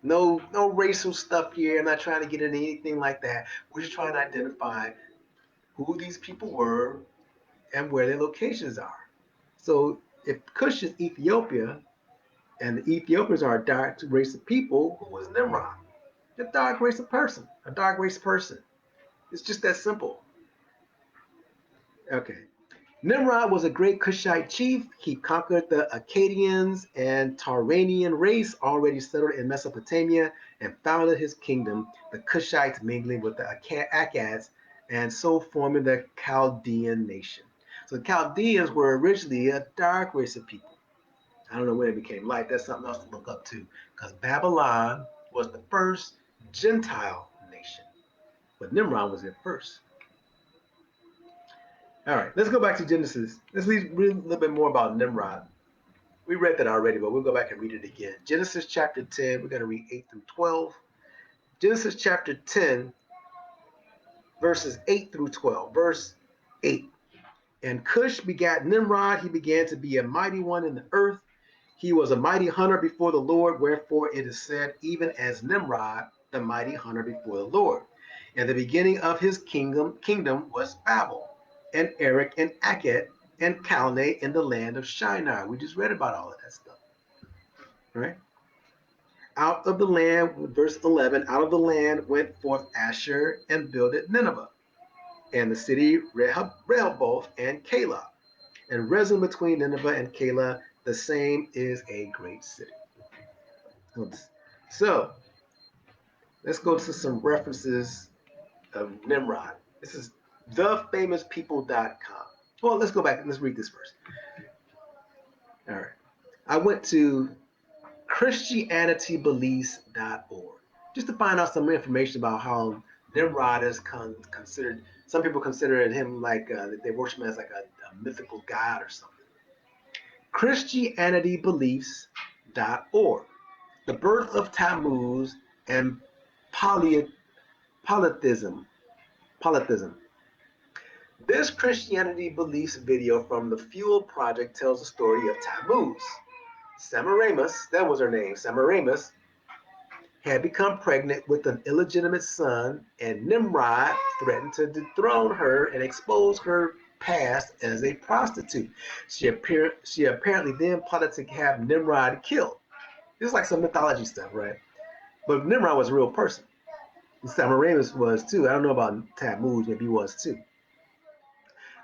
No racial stuff here. I'm not trying to get into anything like that. We're just trying to identify who these people were and where their locations are. So if Cush is Ethiopia, and the Ethiopians are a dark race of people, who was Nimrod? A dark race person. It's just that simple. Okay. Nimrod was a great Cushite chief. He conquered the Akkadians and Turanian race already settled in Mesopotamia and founded his kingdom, the Cushites mingling with the Akkads and so forming the Chaldean nation. So the Chaldeans were originally a dark race of people. I don't know when it became light. That's something else to look up too, because Babylon was the first Gentile nation, but Nimrod was there first. All right, let's go back to Genesis. Let's read a little bit more about Nimrod. We read that already, but we'll go back and read it again. Genesis chapter 10, we're going to read 8 through 12. Genesis chapter 10, verses 8 through 12. Verse 8. And Cush begat Nimrod. He began to be a mighty one in the earth. He was a mighty hunter before the Lord, wherefore it is said, even as Nimrod, the mighty hunter before the Lord. And the beginning of his kingdom was Babel, and Erech, and Akkad, and Calneh in the land of Shinar. We just read about all of that stuff, right? Out of the land, verse 11, out of the land went forth Asher and builded Nineveh, and the city Rehoboth and Calah. And Rezin between Nineveh and Calah, the same is a great city. Oops. So let's go to some references of Nimrod. This is thefamouspeople.com. Well, let's go back and let's read this first. All right. I went to christianitybeliefs.org just to find out some information about how Nimrod is considered. Some people consider him like they worship him as like a mythical god or something. christianitybeliefs.org. The birth of Tammuz and polytheism. This Christianity beliefs video from the Fuel Project tells the story of Tammuz. Semiramis, that was her name, Semiramis, had become pregnant with an illegitimate son, and Nimrod threatened to dethrone her and expose her past as a prostitute. She apparently then plotted to have Nimrod killed. This is like some mythology stuff, right? But Nimrod was a real person. Semiramis was too. I don't know about Tammuz, maybe he was too.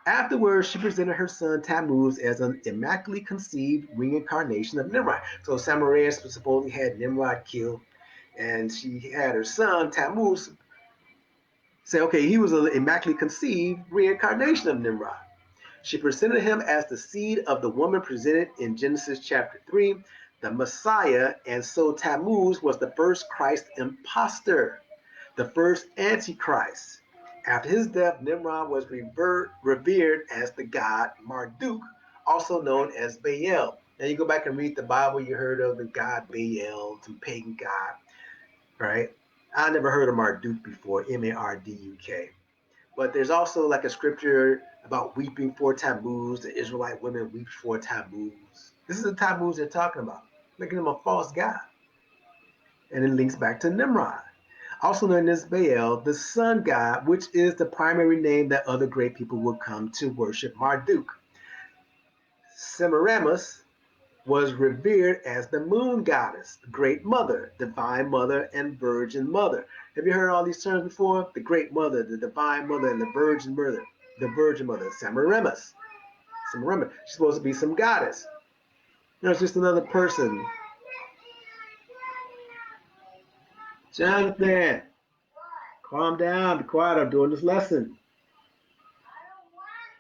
Afterwards, she presented her son Tammuz as an immaculately conceived reincarnation of Nimrod. So Semiramis supposedly had Nimrod killed, and she had her son Tammuz say, okay, he was an immaculately conceived reincarnation of Nimrod. She presented him as the seed of the woman presented in Genesis chapter 3, the Messiah, and so Tammuz was the first Christ impostor, the first Antichrist. After his death, Nimrod was revered as the god Marduk, also known as Baal. Now you go back and read the Bible, you heard of the god Baal, some pagan god, right? I never heard of Marduk before, M-A-R-D-U-K. But there's also like a scripture about weeping for Tammuz. The Israelite women weep for Tammuz. This is the Tammuz they're talking about, making him a false god. And it links back to Nimrod, also known as Baal, the sun god, which is the primary name that other great people would come to worship Marduk. Semiramis was revered as the moon goddess, great mother, divine mother, and virgin mother. Have you heard all these terms before? The great mother, the divine mother, and the virgin mother. The virgin mother, Semiramis. Semiramis. She's supposed to be some goddess. No, it's just another person. Jonathan, calm down, be quiet, I'm doing this lesson.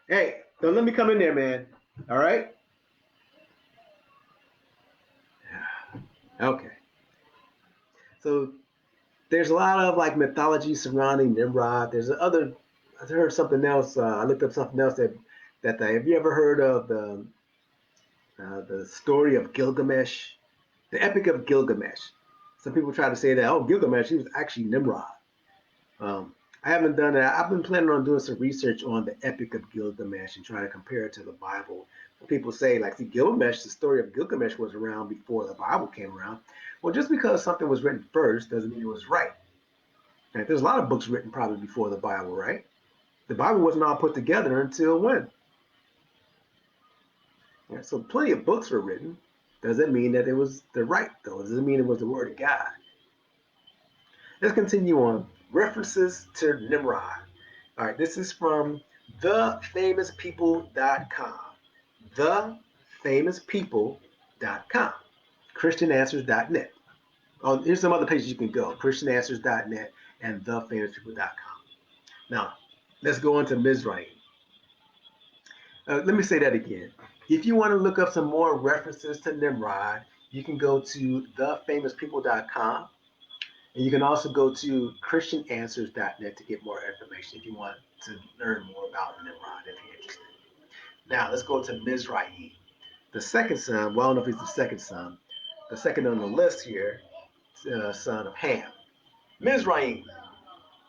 Hey, don't let me come in there, man. All right? Okay. So there's a lot of like mythology surrounding Nimrod. There's I heard something else. I looked up something else that have you ever heard of the story of Gilgamesh, the Epic of Gilgamesh? Some people try to say that, oh, Gilgamesh, he was actually Nimrod. I haven't done that. I've been planning on doing some research on the Epic of Gilgamesh and trying to compare it to the Bible. People say, like, see, Gilgamesh, the story of Gilgamesh was around before the Bible came around. Well, just because something was written first doesn't mean it was right. Right? There's a lot of books written probably before the Bible, right? The Bible wasn't all put together until when? Yeah, so plenty of books were written. Doesn't mean that it was the right, though. It doesn't mean it was the word of God. Let's continue on. References to Nimrod. All right, this is from thefamouspeople.com. Thefamouspeople.com. ChristianAnswers.net. Oh, here's some other places you can go. ChristianAnswers.net and thefamouspeople.com. Now, let's go on to Mizraim. Let me say that again. If you want to look up some more references to Nimrod, you can go to thefamouspeople.com. And you can also go to ChristianAnswers.net to get more information if you want to learn more about Nimrod if you're interested. Now, let's go to Mizraim. The second son, well, I don't know if he's the second son. The second on the list here, son of Ham. Mizraim.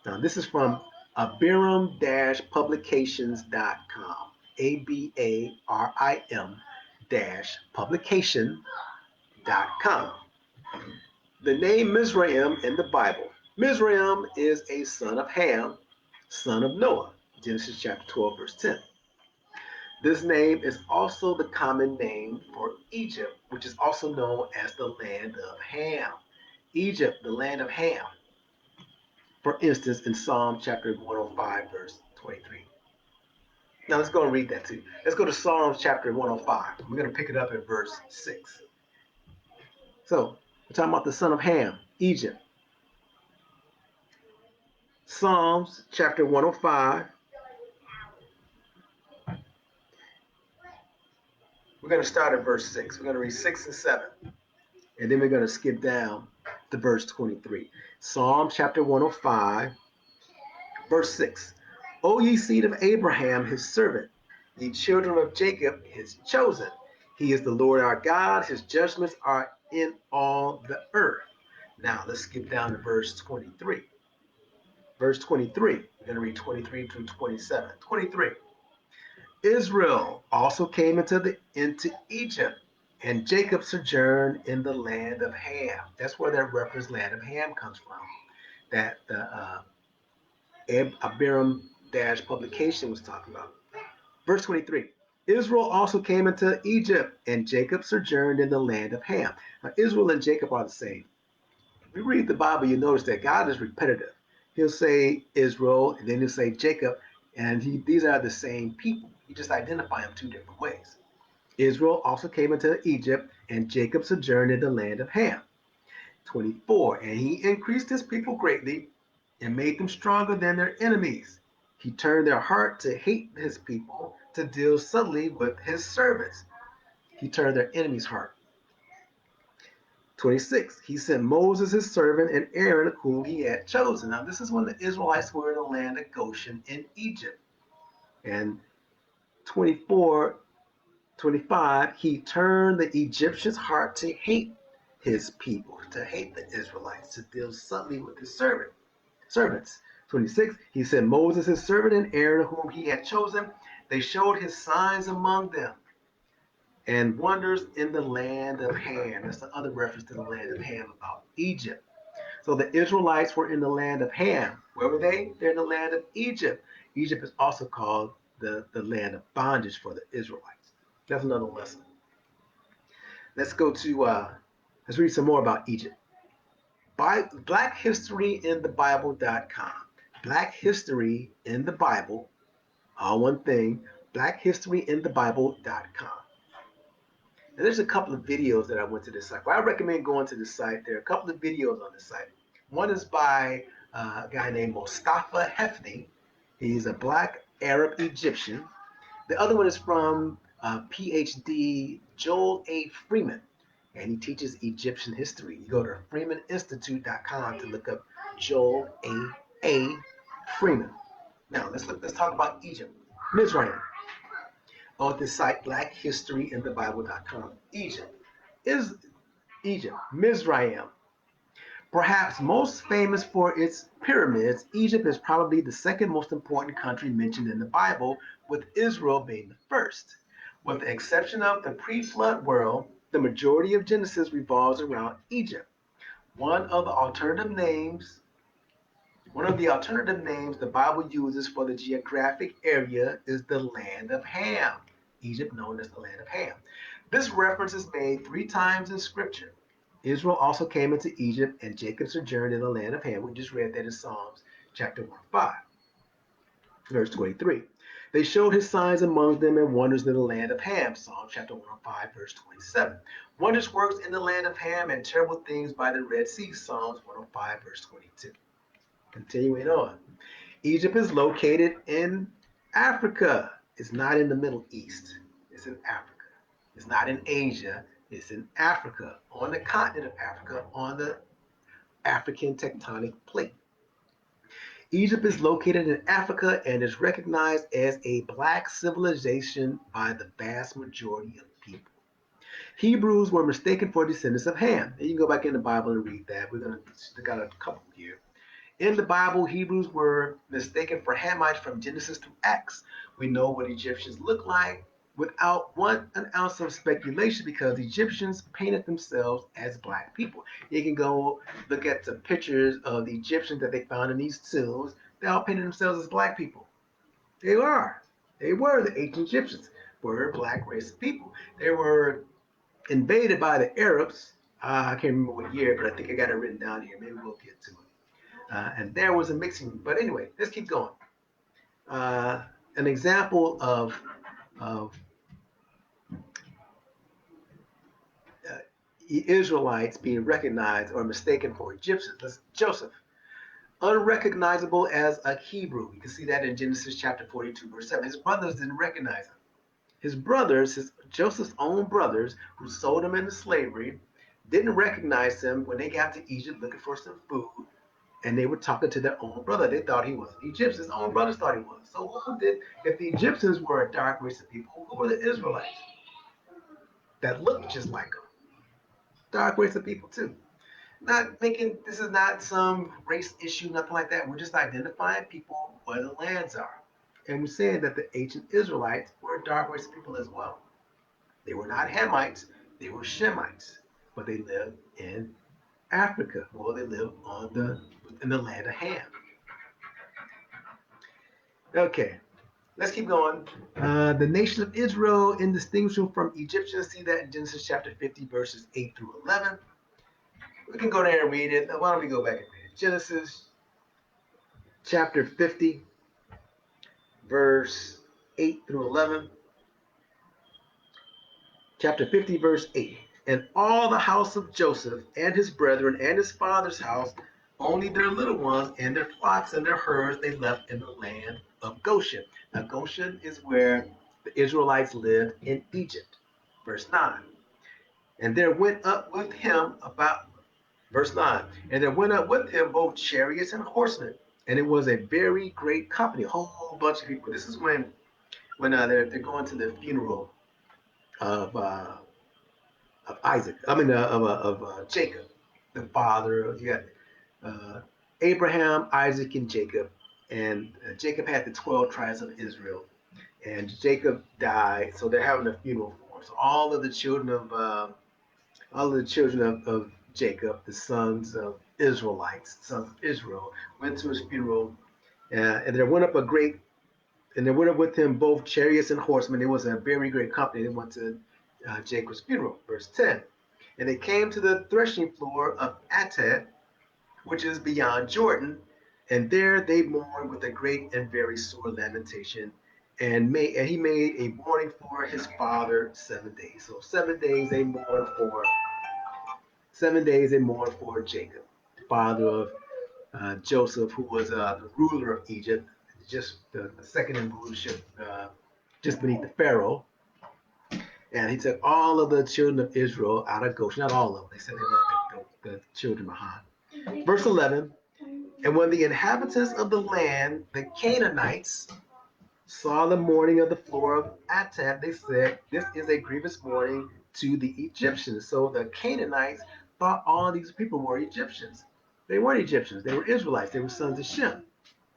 Now, this is from Abiram-publications.com. Abarim-publication.com. The name Mizraim in the Bible. Mizraim is a son of Ham, son of Noah. Genesis chapter 12, verse 10. This name is also the common name for Egypt, which is also known as the land of Ham. Egypt, the land of Ham. For instance, in Psalm chapter 105, verse 23. Now let's go and read that too. Let's go to Psalms chapter 105. We're going to pick it up at verse 6. So, we're talking about the son of Ham, Egypt. Psalms chapter 105. We're going to start at verse 6. We're going to read 6 and 7. And then we're going to skip down to verse 23. Psalm chapter 105, verse 6. O ye seed of Abraham, his servant, ye children of Jacob, his chosen. He is the Lord our God. His judgments are in all the earth. Now let's skip down to verse 23. Verse 23. We're going to read 23 through 27. 23. Israel also came into Egypt, and Jacob sojourned in the land of Ham. That's where that reference land of Ham comes from. That the Abiram-publication was talking about. Verse 23. Israel also came into Egypt, and Jacob sojourned in the land of Ham. Now, Israel and Jacob are the same. If you read the Bible, you notice that God is repetitive. He'll say Israel, and then he'll say Jacob, and these are the same people. You just identify them two different ways. Israel also came into Egypt, and Jacob sojourned in the land of Ham. 24. And he increased his people greatly and made them stronger than their enemies. He turned their heart to hate his people, to deal subtly with his servants. He turned their enemies' heart. 26. He sent Moses his servant and Aaron whom he had chosen. Now this is when the Israelites were in the land of Goshen in Egypt. And 24, 25, he turned the Egyptians' heart to hate his people, to hate the Israelites, to deal subtly with his servants. 26, he sent Moses his servant and Aaron whom he had chosen. They showed his signs among them and wonders in the land of Ham. That's the other reference to the land of Ham about Egypt. So the Israelites were in the land of Ham. Where were they? They're in the land of Egypt. Egypt is also called the land of bondage for the Israelites. That's another lesson. Let's go to, let's read some more about Egypt. Black History in the Bible.com. Black History in the Bible, all one thing, blackhistoryinthebible.com. And there's a couple of videos that I went to this site. Well, I recommend going to this site. There are a couple of videos on this site. One is by a guy named Mustafa Hefni. He's a black Arab Egyptian. The other one is from PhD Joel A. Freeman, and he teaches Egyptian history. You go to freemaninstitute.com to look up Joel A. Freeman. Now let's talk about Egypt. Mizraim. On this site, blackhistoryinthebible.com. Egypt. Mizraim. Perhaps most famous for its pyramids, Egypt is probably the second most important country mentioned in the Bible, with Israel being the first. With the exception of the pre-flood world, the majority of Genesis revolves around Egypt. One of the alternative names the Bible uses for the geographic area is the land of Ham. Egypt known as the land of Ham. This reference is made 3 times in Scripture. Israel also came into Egypt, and Jacob sojourned in the land of Ham. We just read that in Psalms chapter 105, verse 23. They showed his signs among them and wonders in the land of Ham. Psalm chapter 105, verse 27. Wondrous works in the land of Ham and terrible things by the Red Sea. Psalms 105, verse 22. Continuing on. Egypt is located in Africa. It's not in the Middle East. It's in Africa. It's not in Asia. It's in Africa, on the continent of Africa, on the African tectonic plate. Egypt is located in Africa and is recognized as a black civilization by the vast majority of people. Hebrews were mistaken for descendants of Ham. And you can go back in the Bible and read that. We're going to got a couple here. In the Bible, Hebrews were mistaken for Hamites from Genesis to Acts. We know what Egyptians look like without an ounce of speculation because Egyptians painted themselves as black people. You can go look at the pictures of the Egyptians that they found in these tombs. They all painted themselves as black people. They are. They were the ancient Egyptians, were a black race of people. They were invaded by the Arabs. I can't remember what year, but I think I got it written down here. Maybe we'll get to it. And there was a mixing. But anyway, let's keep going. An example of Israelites being recognized or mistaken for Egyptians. That's Joseph, unrecognizable as a Hebrew. You can see that in Genesis chapter 42, verse 7. His brothers didn't recognize him. His brothers, Joseph's own brothers, who sold him into slavery, didn't recognize him when they got to Egypt looking for some food, and they were talking to their own brother. They thought he was an Egyptian. His own brothers thought he was. So who did, if the Egyptians were a dark race of people, who were the Israelites that looked just like them? Dark race of people too. Not thinking this is not some race issue, nothing like that. We're just identifying people where the lands are. And we're saying that the ancient Israelites were a dark race of people as well. They were not Hamites, they were Shemites, but they lived in Africa. Well, they lived in the land of Ham. Okay, let's keep going. The nation of Israel indistinguishable from Egyptians. See that in Genesis chapter 50, verses 8 through 11. We can go there and read it. Why don't we go back and read it? Genesis chapter 50, verse 8 through 11. Chapter 50, verse 8. And all the house of Joseph and his brethren and his father's house, only their little ones and their flocks and their herds they left in the land of Goshen. Now, Goshen is where the Israelites lived in Egypt. Verse 9. And there went up with him about, verse 9, and there went up with him both chariots and horsemen. And it was a very great company, a whole bunch of people. This is when they're going to the funeral of Isaac. Of Jacob, the father. You got Abraham, Isaac, and Jacob. And Jacob had the 12 tribes of Israel. And Jacob died, so they're having a funeral for him. So all of the children of Jacob, the sons of Israelites, sons of Israel, went to his funeral, and there went up with him both chariots and horsemen. It was a very great company. They went to Jacob's funeral. Verse 10. And they came to the threshing floor of Atad, which is beyond Jordan, and there they mourned with a great and very sore lamentation. And he made a mourning for his father 7 days. So 7 days they mourned for. 7 days they mourned for Jacob, the father of Joseph, who was the ruler of Egypt, just the second in rulership, just beneath the Pharaoh. And he took all of the children of Israel out of Goshen. Not all of them. They said they left the children behind. Verse 11. And when the inhabitants of the land, the Canaanites, saw the mourning of the floor of Atad, they said, this is a grievous mourning to the Egyptians. So the Canaanites thought all these people were Egyptians. They weren't Egyptians. They were Israelites. They were sons of Shem.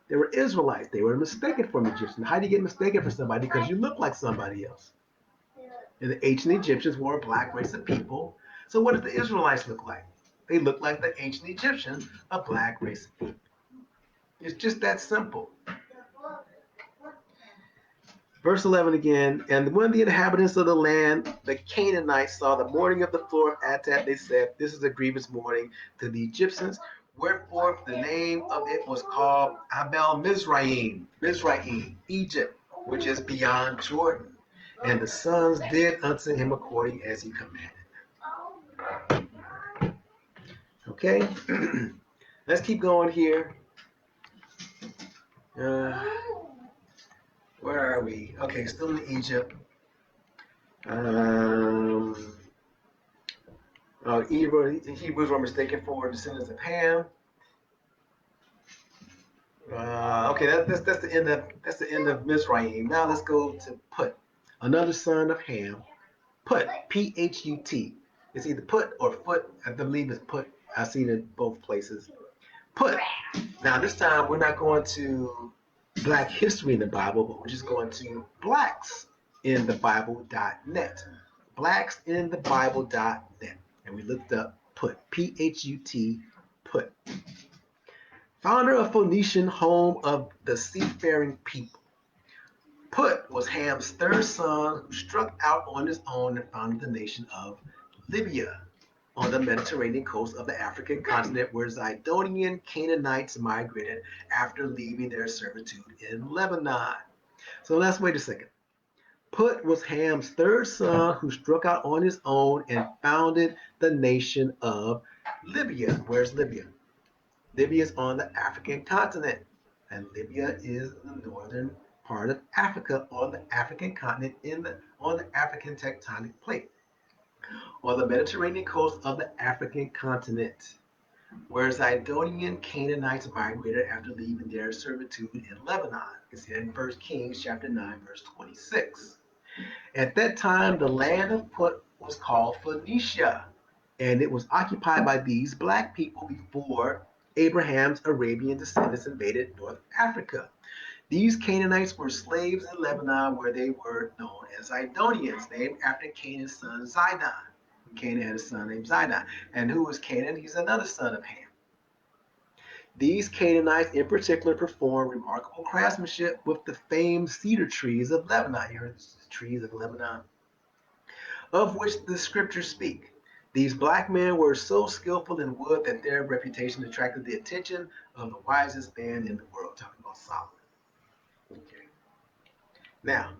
They were Israelites. They were mistaken for Egyptians. How do you get mistaken for somebody? Because you look like somebody else. And the ancient Egyptians were a black race of people. So what did the Israelites look like? They looked like the ancient Egyptians, a black race of people. It's just that simple. Verse 11 again. And when the inhabitants of the land, the Canaanites, saw the mourning of the floor of Atad, they said, this is a grievous mourning to the Egyptians. Wherefore the name of it was called Abel Mizraim, Egypt, which is beyond Jordan. And the sons did unto him according as he commanded. Okay, let's keep going here. Where are we? Okay, still in Egypt. Hebrews were mistaken for descendants of Ham. Okay, that's the end of Mizraim. Now let's go to Put, another son of Ham. Put, P-H-U-T. It's either Put or Foot. I believe it's Put. I've seen it both places. Put. Now this time we're not going to Black history in the Bible, but we're just going to blacksinthebible.net. Blacksinthebible.net. And we looked up put, P-H-U-T, put. Founder of Phoenician, home of the seafaring people. Put was Ham's third son who struck out on his own and founded the nation of Libya on the Mediterranean coast of the African continent, where Zidonian Canaanites migrated after leaving their servitude in Lebanon. So let's wait a second. Put was Ham's third son who struck out on his own and founded the nation of Libya. Where's Libya? Libya is on the African continent, and Libya is the northern part of Africa on the African continent on the African tectonic plate, on the Mediterranean coast of the African continent, where Zidonian Canaanites migrated after leaving their servitude in Lebanon. It's in 1 Kings chapter 9, verse 26. At that time, the land of Put was called Phoenicia, and it was occupied by these black people before Abraham's Arabian descendants invaded North Africa. These Canaanites were slaves in Lebanon, where they were known as Zidonians, named after Canaan's son Zidon. Canaan had a son named Zidon. And who was Canaan? He's another son of Ham. These Canaanites in particular performed remarkable craftsmanship with the famed cedar trees of Lebanon. You heard the trees of Lebanon, of which the scriptures speak. These black men were so skillful in wood that their reputation attracted the attention of the wisest man in the world, talking about Solomon. Okay. Now,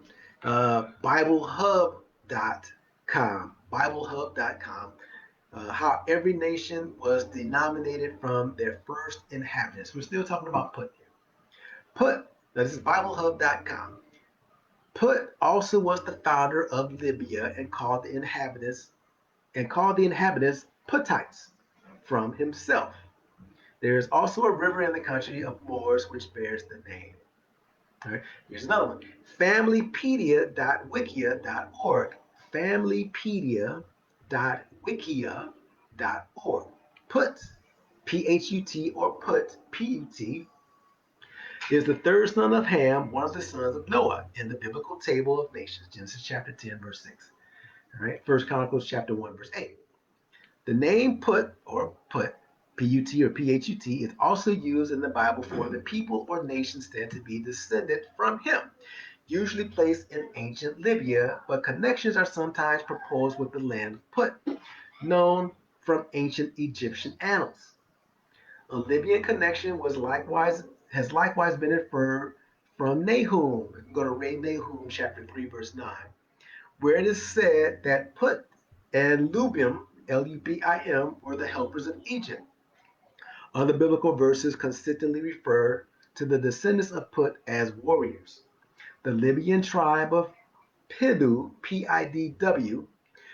BibleHub.com. BibleHub.com. How every nation was denominated from their first inhabitants. We're still talking about Put here. Put, this is BibleHub.com. Put also was the founder of Libya and called the inhabitants Puttites from himself. There is also a river in the country of Moors which bears the name. All right, here's another one. Familypedia.wikia.org. Familypedia.wikia.org. Put, P-H-U-T, or Put, P-U-T, is the third son of Ham, one of the sons of Noah, in the biblical table of nations, Genesis chapter 10, verse 6. All right, 1 Chronicles chapter 1, verse 8. The name Put, or Put, P-U-T or P-H-U-T, is also used in the Bible for the people or nation said to be descended from him, usually placed in ancient Libya, but connections are sometimes proposed with the land of Put, known from ancient Egyptian annals. A Libyan connection has likewise been inferred from Nahum. You can go to read Nahum chapter 3, verse 9, where it is said that Put and Lubim, L-U-B-I-M, were the helpers of Egypt. Other biblical verses consistently refer to the descendants of Put as warriors. The Libyan tribe of Pidou, P-I-D-W,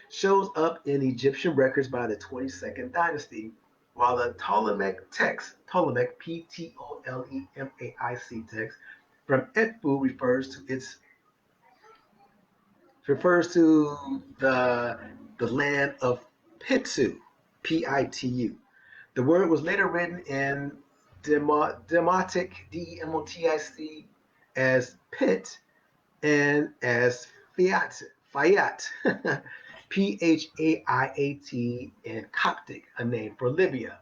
shows up in Egyptian records by the 22nd dynasty, while the Ptolemaic text, Ptolemaic, P-T-O-L-E-M-A-I-C text, from Edfu refers to the land of Pitu, P-I-T-U. The word was later written in Demotic, D-E-M-O-T-I-C, as Pit and as Fayat, P-H-A-I-A-T, in Coptic, a name for Libya,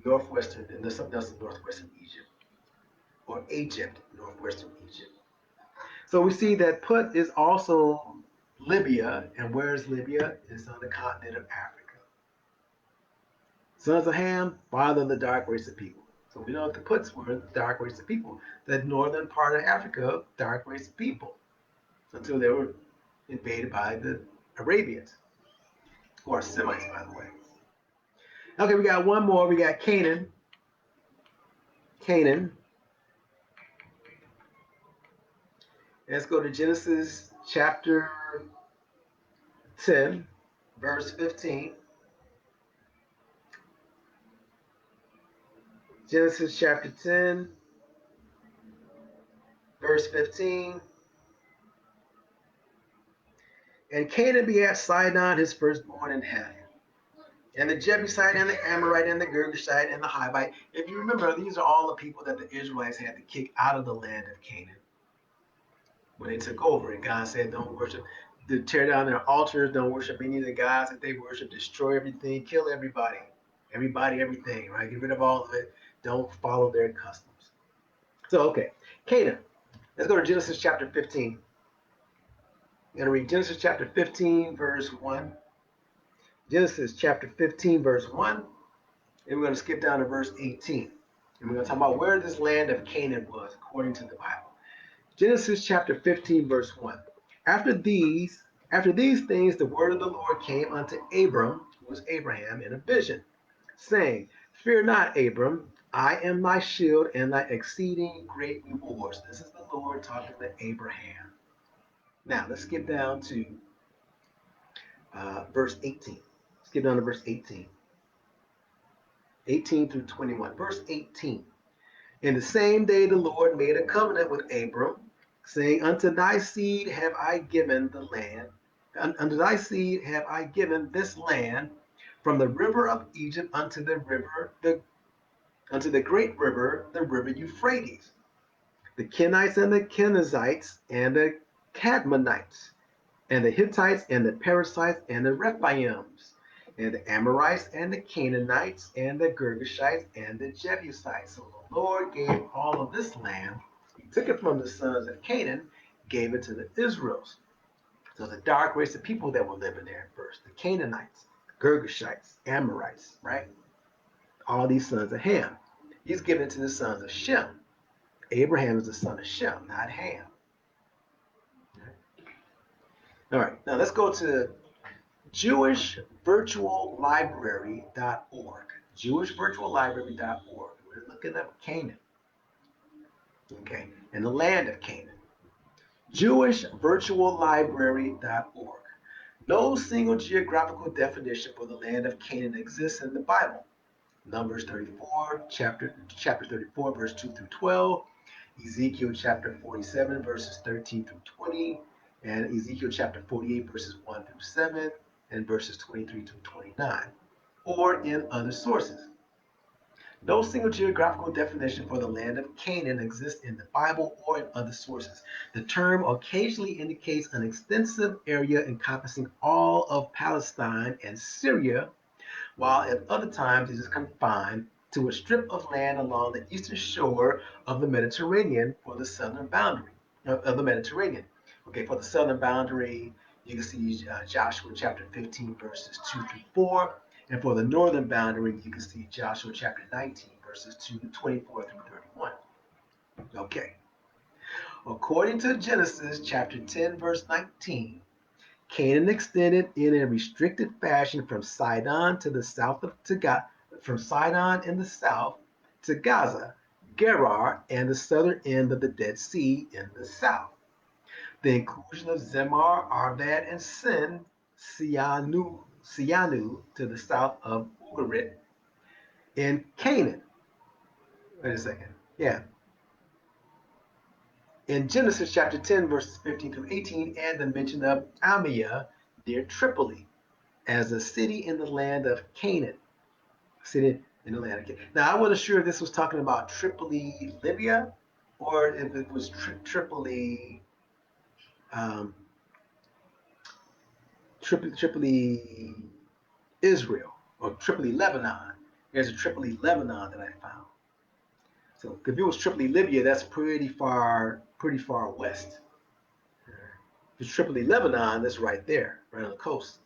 northwestern, and there's something else in northwestern Egypt, or Egypt, northwestern Egypt. So we see that Put is also Libya, and where is Libya? It's on the continent of Africa. Sons of Ham, father of the dark race of people. So we know that the Puts were the dark race of people, the northern part of Africa, dark race of people, until they were invaded by the Arabians, who are Semites, by the way. Okay, we got one more. We got Canaan. Let's go to Genesis chapter 10, verse 15. Genesis chapter 10, verse 15. And Canaan begat Sidon, his firstborn, in Heth. and the Jebusite, and the Amorite, and the Girgashite, and the Hivite. If you remember, these are all the people that the Israelites had to kick out of the land of Canaan when they took over. And God said, don't worship, to tear down their altars, don't worship any of the gods that they worship, destroy everything, kill everybody, everything, right? Get rid of all of it. Don't follow their customs. So, okay, Canaan. Let's go to Genesis chapter 15. I'm going to read Genesis chapter 15, verse 1. Genesis chapter 15, verse 1. And we're going to skip down to verse 18. And we're going to talk about where this land of Canaan was according to the Bible. Genesis chapter 15, verse 1. After these things, the word of the Lord came unto Abram, who was Abraham, in a vision, saying, Fear not, Abram, I am thy shield and thy exceeding great rewards. This is the Lord talking to Abraham. Now, let's skip down to verse 18. Skip down to verse 18. 18 through 21. Verse 18. In the same day the Lord made a covenant with Abram, saying, Unto thy seed have I given the land, unto thy seed have I given this land, from the river of Egypt unto the great river, the river Euphrates, the Kenites and the Kenizzites and the Cadmonites, and the Hittites and the Perizzites and the Rephaims, and the Amorites and the Canaanites and the Girgashites and the Jebusites. So the Lord gave all of this land. He took it from the sons of Canaan, gave it to the Israels. So the dark race of people that were living there at first, the Canaanites, Girgashites, Amorites, right? All these sons of Ham. He's given it to the sons of Shem. Abraham is the son of Shem, not Ham. All right, now let's go to JewishVirtualLibrary.org. JewishVirtualLibrary.org. We're looking up Canaan. Okay, and the land of Canaan. JewishVirtualLibrary.org. No single geographical definition for the land of Canaan exists in the Bible. Numbers 34, chapter 34, verse 2 through 12. Ezekiel chapter 47, verses 13 through 20. And Ezekiel chapter 48, verses 1 through 7, and verses 23 to 29, or in other sources. No single geographical definition for the land of Canaan exists in the Bible or in other sources. The term occasionally indicates an extensive area encompassing all of Palestine and Syria, while at other times it is confined to a strip of land along the eastern shore of the Mediterranean for the southern boundary of the Mediterranean. Okay, for the southern boundary, you can see Joshua chapter 15, verses 2 through 4. And for the northern boundary, you can see Joshua chapter 19, verses 24 through 31. Okay. According to Genesis chapter 10, verse 19, Canaan extended in a restricted fashion from Sidon to the south of from Sidon in the south to Gaza, Gerar, and the southern end of the Dead Sea in the south. The inclusion of Zemar, Arvad, and Sin, Sianu to the south of Ugarit in Canaan. Wait a second. Yeah. In Genesis chapter 10, verses 15 through 18, and the mention of Amiah near Tripoli as a city in the land of Canaan. City in the land of Canaan. Now, I wasn't sure if this was talking about Tripoli, Libya, or if it was Tripoli, Tripoli, Israel, or Tripoli, Lebanon. There's a Tripoli, Lebanon that I found. So if it was Tripoli, Libya, that's pretty far west. If it's Tripoli, Lebanon, that's right there, right on the coast.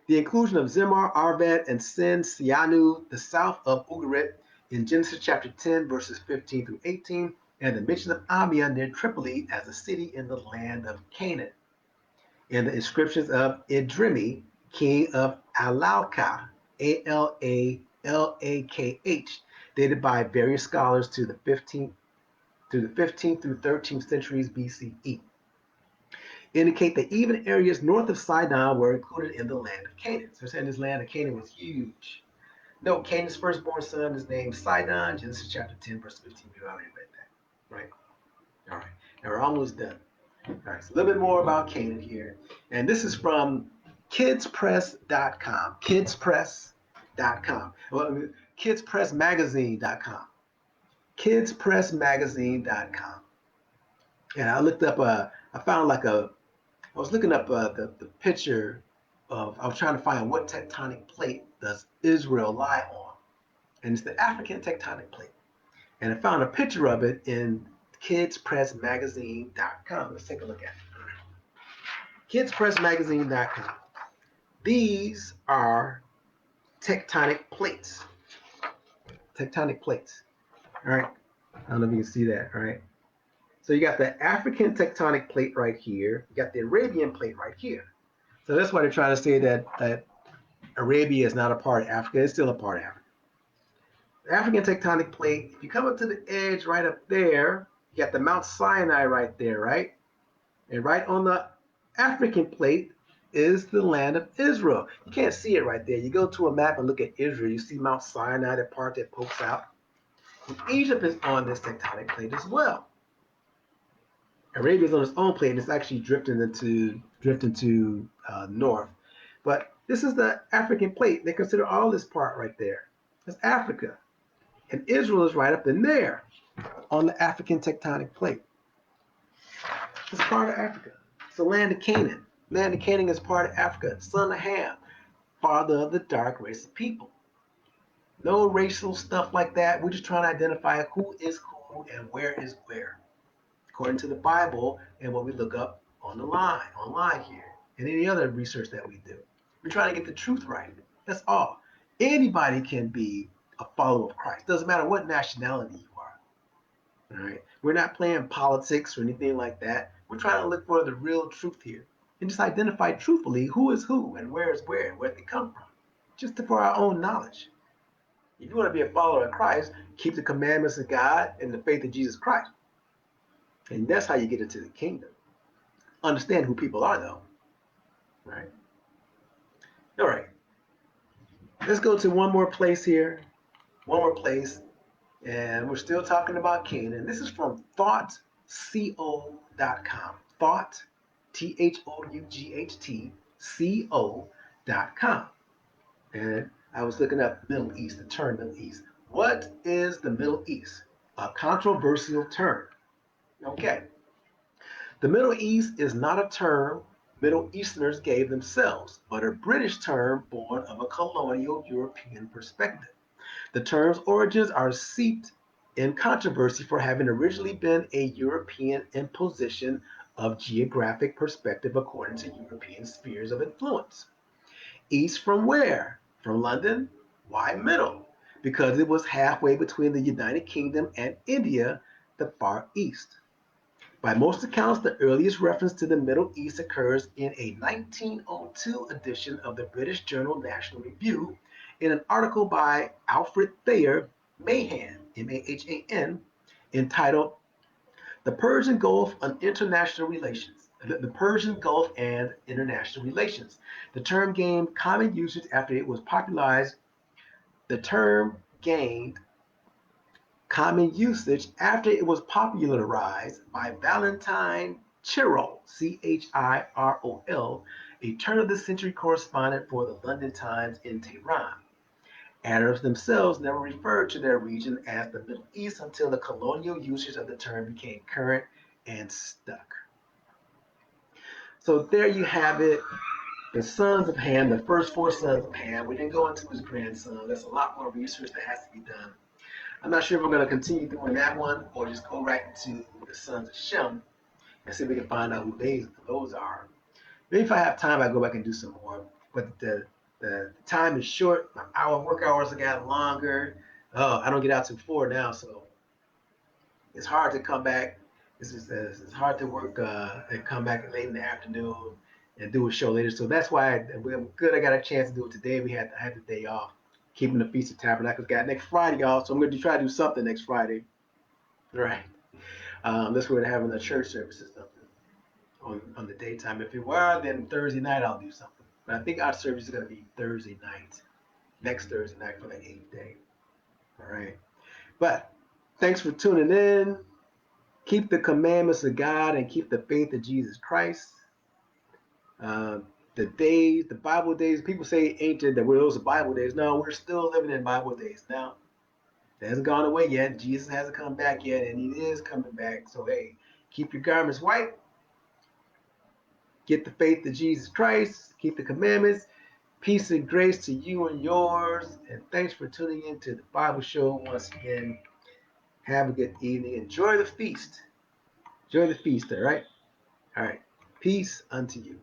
The inclusion of Zemar, Arvad, and Sin, Sianu, the south of Ugarit, in Genesis chapter 10, verses 15 through 18, and the mention of Amiah near Tripoli as a city in the land of Canaan. In the inscriptions of Idrimi, king of Alalkah, Alakh, dated by various scholars to the 15th through 13th centuries BCE, indicate that even areas north of Sidon were included in the land of Canaan. So we're saying this land of Canaan was huge. No, Canaan's firstborn son is named Sidon, Genesis chapter 10, verse 15. You already read that, right? All right, now we're almost done. All right, so a little bit more about Canaan here. And this is from kidspress.com. Kidspress.com. Well, kidspressmagazine.com. Kidspressmagazine.com. And I looked up, I found like I was looking up the picture of, I was trying to find what tectonic plate does Israel lie on. And it's the African tectonic plate. And I found a picture of it in kidspressmagazine.com. Let's take a look at it. Kidspressmagazine.com. These are tectonic plates. Tectonic plates. All right. I don't know if you can see that. All right. So you got the African tectonic plate right here. You got the Arabian plate right here. So that's why they're trying to say that Arabia is not a part of Africa. It's still a part of Africa. The African tectonic plate, if you come up to the edge right up there, you got the Mount Sinai right there, right? And right on the African plate is the land of Israel. You can't see it right there. You go to a map and look at Israel, you see Mount Sinai, that part that pokes out. And Egypt is on this tectonic plate as well. Arabia is on its own plate, and it's actually drifting to north. But this is the African plate. They consider all this part right there. That's Africa. And Israel is right up in there on the African tectonic plate. It's part of Africa. It's the land of Canaan. Land of Canaan is part of Africa. Son of Ham, father of the dark race of people. No racial stuff like that. We're just trying to identify who is who and where is where, according to the Bible and what we look up online here, and any other research that we do. We're trying to get the truth right. That's all. Anybody can be a follower of Christ. Doesn't matter what nationality you are. All right. We're not playing politics or anything like that. We're trying to look for the real truth here and just identify truthfully who is who and where is where and where they come from, just for our own knowledge. If you want to be a follower of Christ, keep the commandments of God and the faith of Jesus Christ. And that's how you get into the kingdom. Understand who people are, though. Right? All right. Let's go to one more place here. One more place. And we're still talking about Canaan. This is from thoughtco.com. Thought, THOUGHT, CO.com. And I was looking up Middle East, the term Middle East. What is the Middle East? A controversial term. Okay. The Middle East is not a term Middle Easterners gave themselves, but a British term born of a colonial European perspective. The term's origins are steeped in controversy for having originally been a European imposition of geographic perspective according to European spheres of influence. East from where? From London? Why middle? Because it was halfway between the United Kingdom and India, the Far East. By most accounts, the earliest reference to the Middle East occurs in a 1902 edition of the British journal National Review in an article by Alfred Thayer Mahan, M-A-H-A-N, entitled The Persian Gulf and International Relations. The Persian Gulf and International Relations. The term gained common usage after it was popularized. The term gained common usage after it was popularized by Valentine Chirol, C-H-I-R-O-L, a turn-of-the-century correspondent for the London Times in Tehran. Arabs themselves never referred to their region as the Middle East until the colonial usage of the term became current and stuck. So there you have it. The sons of Ham, the first four sons of Ham. We didn't go into his grandson. There's a lot more research that has to be done. I'm not sure if we're going to continue doing that one or just go right into the sons of Shem and see if we can find out who those are. Maybe if I have time, I go back and do some more. But the time is short. My work hours have gotten longer. Oh, I don't get out till 4 now, so it's hard to come back. It's hard to work and come back late in the afternoon and do a show later. So that's why I'm good. I got a chance to do it today. I had the day off. Keeping the Feast of Tabernacles. Got next Friday, y'all. So I'm going to try to do something next Friday. Right. That's where they're having the church services on the daytime. If it were, then Thursday night I'll do something. But I think our service is going to be Thursday night. Next Thursday night for the 8th day. All right. But thanks for tuning in. Keep the commandments of God and keep the faith of Jesus Christ. the days, the Bible days. People say ancient, that were those Bible days. No, we're still living in Bible days now. It hasn't gone away yet. Jesus hasn't come back yet, and he is coming back. So hey, keep your garments white. Get the faith of Jesus Christ. Keep the commandments. Peace and grace to you and yours. And thanks for tuning in to the Bible show once again. Have a good evening. Enjoy the feast. Enjoy the feast, all right? All right. Peace unto you.